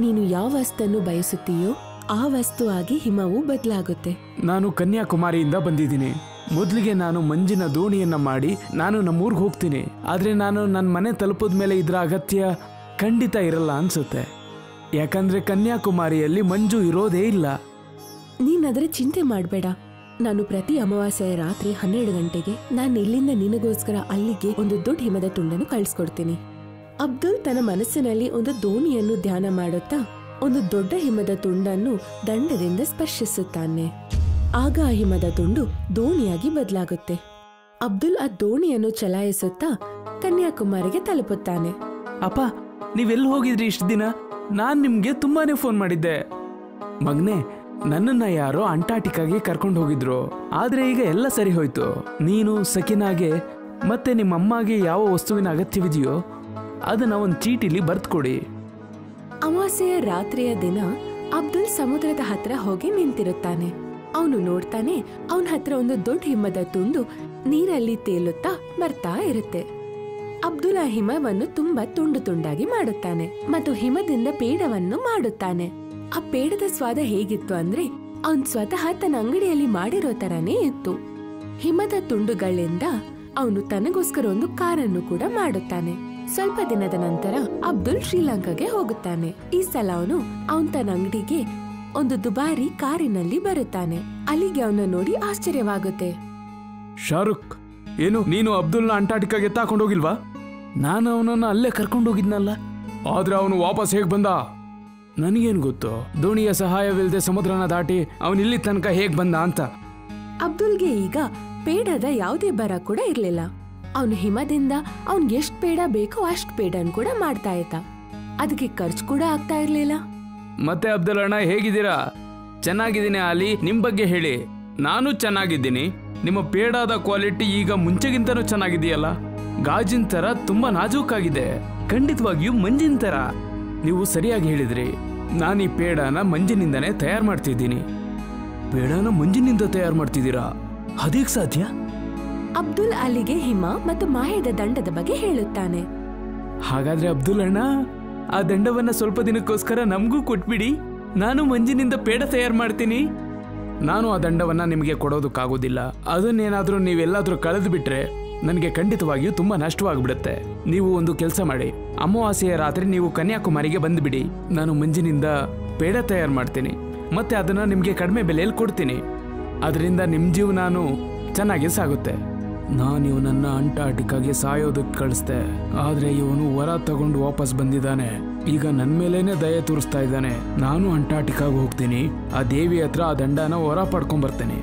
ನೀನು ಯಾವ ವಸ್ತನ್ನು ಬಯಸುತ್ತೀಯೋ ಆ ವಸ್ತು ಆಗಿ ಹಿಮವು ಬದಲಾಗುತ್ತೆ. ನಾನು ಕನ್ಯಾಕುಮಾರಿಯಿಂದ ಬಂದಿದ್ದೀನಿ. ಮೊದಲಿಗೆ ನಾನು ಮಂಜಿನ ದೋಣಿಯನ್ನ ಮಾಡಿ ನಾನು ನಮ್ಮೂರ್ಗೆ ಹೋಗ್ತೀನಿ. ಆದ್ರೆ ನಾನು ನನ್ನ ಮನೆ ತಲುಪದ ಮೇಲೆ ಇದರ ಅಗತ್ಯ ಖಂಡಿತ ಇರಲ್ಲ ಅನ್ಸುತ್ತೆ. ಯಾಕಂದ್ರೆ ಕನ್ಯಾಕುಮಾರಿಯಲ್ಲಿ ಮಂಜು ಇರೋದೇ ಇಲ್ಲ. ನೀನಾದ್ರೆ ಚಿಂತೆ ಮಾಡಬೇಡ. ನಾನು ಪ್ರತಿ ಅಮಾವಾಸ್ಯೆಯ ರಾತ್ರಿ 12 ಗಂಟೆಗೆ ನಾನು ಇಲ್ಲಿಂದ ನಿನಗೋಸ್ಕರ ಅಲ್ಲಿಗೆ ಒಂದು ದೊಡ್ಡ ಹಿಮದ ತುಂಡನ್ನು ಕಳಿಸ್ಕೊಡ್ತೀನಿ. ಅಬ್ದುಲ್ ತನ್ನ ಮನಸ್ಸಿನಲ್ಲಿ ಒಂದು ದೋಣಿಯನ್ನು ಧ್ಯಾನ ಮಾಡುತ್ತಾ ಒಂದು ದೊಡ್ಡ ಹಿಮದ ತುಂಡನ್ನು ದಂಡದಿಂದ ಸ್ಪರ್ಶಿಸುತ್ತಾನೆ. ಆಗ ಆ ಹಿಮದ ತುಂಡು ದೋಣಿಯಾಗಿ ಬದಲಾಗುತ್ತೆ. ಅಬ್ದುಲ್ ಆ ದೋಣಿಯನ್ನು ಚಲಾಯಿಸುತ್ತಾ ಕನ್ಯಾಕುಮಾರಿಗೆ ತಲುಪುತ್ತಾನೆ. ಅಪ್ಪ, ನೀವೆಲ್ಲಿ ಹೋಗಿದ್ರಿ ಇಷ್ಟು ದಿನ? ನಾನ್ ನಿಮ್ಗೆ ತುಂಬಾನೇ ಫೋನ್ ಮಾಡಿದ್ದೆ. ಮಗ್ನೆ, ನನ್ನನ್ನ ಯಾರೋ ಅಂಟಾರ್ಟಿಕಾಗೆ ಕರ್ಕೊಂಡು ಹೋಗಿದ್ರು. ಆದ್ರೆ ಈಗ ಎಲ್ಲ ಸರಿ ಹೋಯ್ತು. ನೀನು ಸಕಿನಾಗೆ ಮತ್ತೆ ನಿಮ್ಮ ಅಮ್ಮಗೆ ಯಾವ ವಸ್ತುವಿನ ಅಗತ್ಯವಿದೆಯೋ ಅದನ್ನ ಒಂದು ಚೀಟಿಲಿ ಬರ್ದ್ಕೊಡಿ. ಅಮಾವಾಸ್ಯೆಯ ರಾತ್ರಿಯ ದಿನ ಅಬ್ದುಲ್ ಸಮುದ್ರದ ಹತ್ರ ಹೋಗಿ ನಿಂತಿರುತ್ತಾನೆ. ಅವನು ನೋಡ್ತಾನೆ, ಅವನ ಹತ್ರ ಒಂದು ದೊಡ್ಡ ಹಿಮದ ತುಂಡು ನೀರಲ್ಲಿ ತೇಲುತ್ತಾ ಬರ್ತಾ ಇರುತ್ತೆ. ಅಬ್ದುಲ್ ಆ ಹಿಮವನ್ನು ತುಂಬಾ ತುಂಡು ತುಂಡಾಗಿ ಮಾಡುತ್ತಾನೆ ಮತ್ತು ಹಿಮದಿಂದ ಪೇಡವನ್ನು ಮಾಡುತ್ತಾನೆ. ಆ ಪೇಡದ ಸ್ವಾದ ಹೇಗಿತ್ತು ಅಂದ್ರೆ ಅವನ್ ಸ್ವತಃ ತನ್ನ ಅಂಗಡಿಯಲ್ಲಿ ಮಾಡಿರೋ ತರಾನೇ ಇತ್ತು. ಹಿಮದ ತುಂಡುಗಳಿಂದ ಅವನು ತನಗೋಸ್ಕರ ಒಂದು ಕಾರನ್ನು ಕೂಡ ಮಾಡುತ್ತಾನೆ. ಸ್ವಲ್ಪ ದಿನದ ನಂತರ ಅಬ್ದುಲ್ ಶ್ರೀಲಂಕಾಗೆ ಹೋಗುತ್ತಾನೆ. ಈ ಸಲ ಅವನು ತನ್ನ ಅಂಗಡಿಗೆ ಒಂದು ದುಬಾರಿ ಕಾರಿನಲ್ಲಿ ಬರುತ್ತಾನೆ. ಅಲ್ಲಿಗೆ ಅವನ ನೋಡಿ ಆಶ್ಚರ್ಯವಾಗುತ್ತೆ. ಶಾರುಖ್, ಏನು ನೀನು ಅಬ್ದುಲ್ನ ಅಂಟಾರ್ಟಿಕಾಗೆ ತಾಕೊಂಡು ಹೋಗಿಲ್ವಾ? ನಾನು ಅವನನ್ನ ಅಲ್ಲೇ ಕರ್ಕೊಂಡು ಹೋಗಿದ್ನಲ್ಲ. ಆದ್ರೆ ಅವನು ವಾಪಸ್ ಹೇಗ್ ಬಂದ? ನನಗೇನು ಗೊತ್ತು ದೋಣಿಯ ಸಹಾಯವಿಲ್ಲದೆ ಸಮುದ್ರನ ದಾಟಿ ಅವನಿಲ್ಲಿ ತನಕ ಹೇಗ್ ಬಂದ ಅಂತ. ಅಬ್ದುಲ್ಗೆ ಈಗ ಪೇಡದ ಯಾವುದೇ ಬರ ಕೂಡ ಇರ್ಲಿಲ್ಲ. ಅವನು ಹಿಮದಿಂದ ಅವನ್ಗೆ ಎಷ್ಟ್ ಪೇಡ ಬೇಕೋ ಅಷ್ಟ್ ಪೇಡನ್ ಕೂಡ ಮಾಡ್ತಾ ಇದ್ದ. ಅದಕ್ಕೆ ಖರ್ಚು ಕೂಡ ಆಗ್ತಾ ಇರ್ಲಿಲ್ಲ. ಮತ್ತೆ ಅಬ್ದುಲ್ ಅಣ್ಣ ಹೇಗಿದ್ದೀರಾ? ಚೆನ್ನಾಗಿದ್ದೀನಿ ಆಲಿ. ನಿಮ್ ಬಗ್ಗೆ ಹೇಳಿ. ನಾನು ಚೆನ್ನಾಗಿದ್ದೀನಿ. ನಿಮ್ಮ ಪೇಡಾದ ಕ್ವಾಲಿಟಿ ಈಗ ಮುಂಚೆಗಿಂತನೂ ಚೆನ್ನಾಗಿದೆಯಲ್ಲ. ಗಾಜಿನ ತರ ತುಂಬಾ ನಾಜೂಕಾಗಿದೆ. ಖಂಡಿತವಾಗಿಯೂ ಮಂಜಿನ ತರ. ನೀವು ಸರಿಯಾಗಿ ಹೇಳಿದ್ರಿ. ನಾನು ಈ ಪೇಡಾನ ಮಂಜಿನಿಂದನೇ ತಯಾರು ಮಾಡ್ತಿದ್ದೀನಿ. ಪೇಡಾನ ಮಂಜಿನಿಂದ ತಯಾರು ಮಾಡ್ತಿದ್ದೀರಾ? ಅದೇಗ್ ಸಾಧ್ಯ? ಅಬ್ದುಲ್ ಅಲ್ಲಿಗೆ ಹಿಮ ಮತ್ತು ಮಾಯದ ದಂಡದ ಬಗ್ಗೆ ಹೇಳುತ್ತಾನೆ. ಹಾಗಾದ್ರೆ ಅಬ್ದುಲ್ ಅಣ್ಣ, ಆ ದಂಡವನ್ನ ಸ್ವಲ್ಪ ದಿನಕ್ಕೋಸ್ಕರ ನಮಗೂ ಕೊಟ್ಬಿಡಿ. ನಾನು ಮಂಜಿನಿಂದ ಪೇಡ ತಯಾರು ಮಾಡ್ತೀನಿ. ನಾನು ಆ ದಂಡವನ್ನ ನಿಮಗೆ ಕೊಡೋದಕ್ಕಾಗೋದಿಲ್ಲ. ಅದನ್ನೇನಾದ್ರೂ ನೀವೆಲ್ಲಾದ್ರೂ ಕಳೆದು ಬಿಟ್ರೆ ನನಗೆ ಖಂಡಿತವಾಗಿಯೂ ತುಂಬಾ ನಷ್ಟವಾಗ್ಬಿಡುತ್ತೆ. ನೀವು ಒಂದು ಕೆಲಸ ಮಾಡಿ, ಅಮಾವಾಸ್ಯೆಯ ರಾತ್ರಿ ನೀವು ಕನ್ಯಾಕುಮಾರಿಗೆ ಬಂದ್ಬಿಡಿ. ನಾನು ಮಂಜಿನಿಂದ ಪೇಡ ತಯಾರು ಮಾಡ್ತೀನಿ ಮತ್ತೆ ಅದನ್ನ ನಿಮ್ಗೆ ಕಡಿಮೆ ಬೆಲೆಯಲ್ಲಿ ಕೊಡ್ತೀನಿ. ಅದರಿಂದ ನಿಮ್ ಜೀವನಾನು ಚೆನ್ನಾಗಿ ಸಾಗುತ್ತೆ. ನಾನು ಇವನನ್ನ ಅಂಟಾರ್ಟಿಕಾಗೆ ಸಾಯೋದಕ್ಕೆ ಕಳಿಸ್ದೆ. ಆದ್ರೆ ಇವನು ವರ ತಗೊಂಡು ವಾಪಸ್ ಬಂದಿದ್ದಾನೆ. ಈಗ ನನ್ ಮೇಲೇನೆ ದಯೆ ತೋರಿಸ್ತಾ ಇದ್ದಾನೆ. ನಾನು ಅಂಟಾರ್ಟಿಕಾಗೆ ಹೋಗ್ತೀನಿ. ಆ ದೇವಿ ಹತ್ರ ಆ ದಂಡನ ವರ ಪಡ್ಕೊಂಡ್ ಬರ್ತೇನೆ.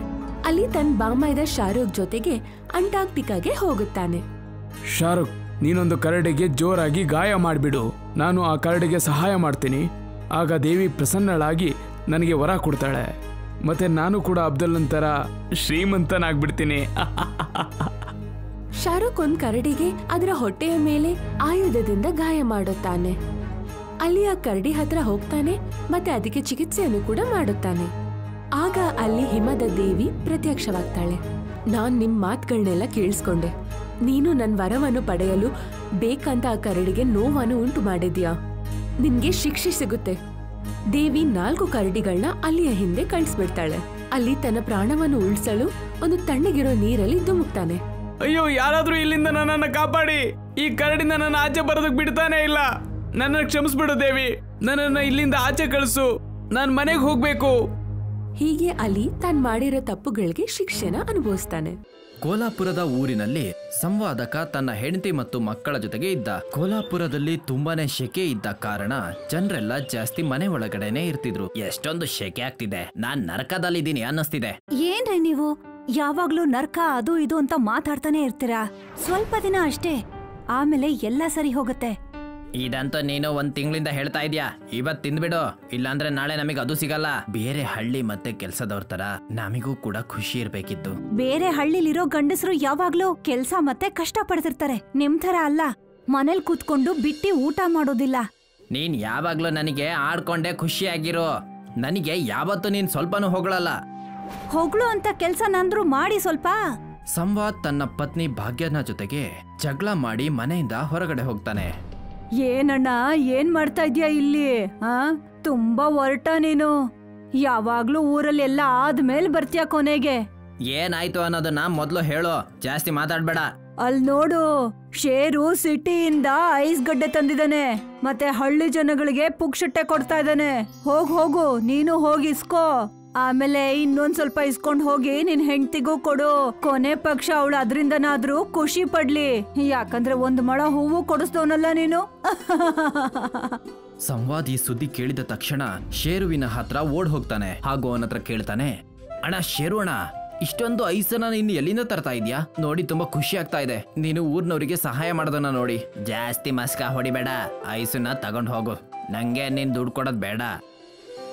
ಅಲ್ಲಿ ತನ್ನ ಬಾಮೈದ ಶಾರುಖ್ ಜೊತೆಗೆ ಅಂಟಾರ್ಟಿಕಾಗೆ ಹೋಗುತ್ತಾನೆ. ಶಾರುಖ್, ನೀನೊಂದು ಕರಡಿಗೆ ಜೋರಾಗಿ ಗಾಯ ಮಾಡಿಬಿಡು. ನಾನು ಆ ಕರಡಿಗೆ ಸಹಾಯ ಮಾಡ್ತೀನಿ. ಆಗ ದೇವಿ ಪ್ರಸನ್ನಳಾಗಿ ನನಗೆ ವರ ಕೊಡ್ತಾಳೆ. ಮತ್ತೆ ನಾನು ಕೂಡ ಅಬ್ದುಲ್ ನಂತರ ಶ್ರೀಮಂತನಾಗ್ಬಿಡ್ತೀನಿ. ಶಾರುಖ್ ಒಂದ್ ಕರಡಿಗೆ ಅದರ ಹೊಟ್ಟೆಯ ಮೇಲೆ ಆಯುಧದಿಂದ ಗಾಯ ಮಾಡುತ್ತಾನೆ. ಅಲ್ಲಿ ಆ ಕರಡಿ ಹತ್ರ ಹೋಗ್ತಾನೆ ಮತ್ತೆ ಅದಕ್ಕೆ ಚಿಕಿತ್ಸೆಯನ್ನು ಕೂಡ ಮಾಡುತ್ತಾನೆ. ಆಗ ಅಲ್ಲಿ ಹಿಮದ ದೇವಿ ಪ್ರತ್ಯಕ್ಷವಾಗ್ತಾಳೆ. ನಾನ್ ನಿಮ್ ಮಾತುಗಳನ್ನೆಲ್ಲ ಕೇಳಿಸ್ಕೊಂಡೆ. ನೀನು ನನ್ ವರವನ್ನು ಪಡೆಯಲು ಬೇಕಂತ ಆ ಕರಡಿಗೆ ನೋವನ್ನು ಉಂಟು ಮಾಡಿದ್ಯಾ. ನಿನ್ಗೆ ಶಿಕ್ಷೆ ಸಿಗುತ್ತೆ. ದೇವಿ 4 ಕರಡಿಗಳನ್ನ ಅಲ್ಲಿಯ ಹಿಂದೆ ಕಳಿಸ್ಬಿಡ್ತಾಳೆ. ಅಲ್ಲಿ ತನ್ನ ಪ್ರಾಣವನ್ನು ಉಳಿಸಲು ಒಂದು ತಣ್ಣಗಿರೋ ನೀರಲ್ಲಿ ಧುಮುಕ್ತಾನೆ. ಅಯ್ಯೋ, ಯಾರಾದ್ರೂ ಇಲ್ಲಿಂದ ನನ್ನನ್ನು ಕಾಪಾಡಿ. ಈ ಕರಡಿನ ನನ್ನ ಆಚೆ ಬರೋದಕ್ಕೆ ಬಿಡ್ತಾನೆ ಇಲ್ಲ. ನನ್ನ ಕ್ಷಮಿಸ್ಬಿಡು ದೇವಿ, ನನ್ನನ್ನು ಇಲ್ಲಿಂದ ಆಚೆ ಕಳಿಸು. ನಾನು ಮನೆಗೆ ಹೋಗ್ಬೇಕು. ಹೀಗೆ ಅಲ್ಲಿ ತಾನ್ ಮಾಡಿರೋ ತಪ್ಪುಗಳಿಗೆ ಶಿಕ್ಷೆನ ಅನುಭವಿಸ್ತಾನೆ. ಕೋಲಾಪುರದ ಊರಿನಲ್ಲಿ ಸಂವಾದಕ ತನ್ನ ಹೆಂಡತಿ ಮತ್ತು ಮಕ್ಕಳ ಜೊತೆಗೆ ಇದ್ದ. ಕೋಲಾಪುರದಲ್ಲಿ ತುಂಬಾನೇ ಶೆಕೆ ಇದ್ದ ಕಾರಣ ಜನರೆಲ್ಲ ಜಾಸ್ತಿ ಮನೆ ಒಳಗಡೆನೆ ಇರ್ತಿದ್ರು. ಎಷ್ಟೊಂದು ಶೆಕೆ ಆಗ್ತಿದೆ, ನಾನ್ ನರಕದಲ್ಲಿದ್ದೀನಿ ಅನ್ನಿಸ್ತಿದೆ. ಏನ್ರಿ ನೀವು ಯಾವಾಗ್ಲೂ ನರ್ಕ ಅದು ಇದು ಅಂತ ಮಾತಾಡ್ತಾನೆ ಇರ್ತೀರಾ? ಸ್ವಲ್ಪ ದಿನ ಅಷ್ಟೇ, ಆಮೇಲೆ ಎಲ್ಲ ಸರಿ ಹೋಗುತ್ತೆ. ಇದಂತೂ ನೀನು 1 ತಿಂಗಳಿಂದ ಹೇಳ್ತಾ ಇದ್ಯಾ. ಇವತ್ ತಿಂದ್ಬಿಡು, ಇಲ್ಲಾಂದ್ರೆ ನಾಳೆ ನಮಗೆ ಅದು ಸಿಗಲ್ಲ. ಬೇರೆ ಹಳ್ಳಿ ಮತ್ತೆ ಕೆಲ್ಸದವ್ರ ತರ ನಮಿಗೂ ಕೂಡ ಖುಷಿ ಇರ್ಬೇಕಿತ್ತು. ಬೇರೆ ಹಳ್ಳಿಲಿರೋ ಗಂಡಸರು ಯಾವಾಗ್ಲೂ ಕೆಲ್ಸ ಮತ್ತೆ ಕಷ್ಟ ಪಡ್ತಿರ್ತಾರೆ. ನಿಮ್ ತರ ಅಲ್ಲ, ಮನೇಲಿ ಕೂತ್ಕೊಂಡು ಬಿಟ್ಟಿ ಊಟ ಮಾಡೋದಿಲ್ಲ. ನೀನ್ ಯಾವಾಗ್ಲೂ ನನಗೆ ಆಡ್ಕೊಂಡೆ ಖುಷಿಯಾಗಿರೋ. ನನಗೆ ಯಾವತ್ತೂ ನೀನ್ ಸ್ವಲ್ಪನೂ ಹೊಗಳಲ್ಲ. ಹೊಗಳು ಅಂತ ಕೆಲ್ಸ ನಂದ್ರು ಮಾಡಿ ಸ್ವಲ್ಪ. ಸಂವಾದ್ ತನ್ನ ಪತ್ನಿ ಭಾಗ್ಯನ ಜೊತೆಗೆ ಜಗಳ ಮಾಡಿ ಮನೆಯಿಂದ ಹೊರಗಡೆ ಹೋಗ್ತಾನೆ. ಏನಣ್ಣ, ಏನ್ ಮಾಡ್ತಾ ಇದ್ಯಾ ಇಲ್ಲಿ? ತುಂಬಾ ಹೊರಟ ನೀನು. ಯಾವಾಗ್ಲೂ ಊರಲ್ಲಿ ಎಲ್ಲ ಆದ್ಮೇಲೆ ಬರ್ತೀಯ ಕೊನೆಗೆ. ಏನಾಯ್ತು ಅನ್ನೋದನ್ನ ಮೊದ್ಲು ಹೇಳು, ಜಾಸ್ತಿ ಮಾತಾಡ್ಬೇಡ. ಅಲ್ ನೋಡು, ಶೇರು ಸಿಟಿಯಿಂದ ಐಸ್ ಗಡ್ಡೆ ತಂದಿದ್ದಾನೆ, ಮತ್ತೆ ಹಳ್ಳಿ ಜನಗಳಿಗೆ ಪುಕ್ಷಟ್ಟೆ ಕೊಡ್ತಾ ಇದ್ದಾನೆ. ಹೋಗು, ನೀನು ಹೋಗಿ ಇಸ್ಕೋ. ಆಮೇಲೆ ಇನ್ನೊಂದ್ ಸ್ವಲ್ಪ ಇಸ್ಕೊಂಡ್ ಹೋಗಿ ನಿನ್ ಹೆಂಡತಿಗೂ ಕೊಡು. ಕೊನೆ ಪಕ್ಷ ಅವಳು ಅದ್ರಿಂದನಾದ್ರೂ ಖುಷಿ ಪಡ್ಲಿ. ಯಾಕಂದ್ರೆ 1 ಮೊಳ ಹೂವು ಕೊಡಿಸ್ದವನಲ್ಲ ನೀನು. ಸಂವಾದ್ ಈ ಸುದ್ದಿ ಕೇಳಿದ ತಕ್ಷಣ ಶೇರುವಿನ ಹತ್ರ ಓಡ್ ಹೋಗ್ತಾನೆ. ಹಾಗೂ ಅವನ ಹತ್ರ ಕೇಳ್ತಾನೆ, ಅಣ್ಣ ಶೇರು ಅಣ್ಣ, ಇಷ್ಟೊಂದು ಐಸನ್ನ ನೀನು ಎಲ್ಲಿಂದ ತರ್ತಾ ಇದ್ಯಾ? ನೋಡಿ ತುಂಬಾ ಖುಷಿ ಆಗ್ತಾ ಇದೆ. ನೀನು ಊರ್ನವರಿಗೆ ಸಹಾಯ ಮಾಡೋದನ್ನ ನೋಡಿ. ಜಾಸ್ತಿ ಮಸ್ಕ ಹೊಡಿಬೇಡ, ಐಸನ್ನ ತಗೊಂಡ್ ಹೋಗು. ನಂಗೆ ನೀನ್ ದುಡ್ಡು ಕೊಡೋದ್ ಬೇಡ.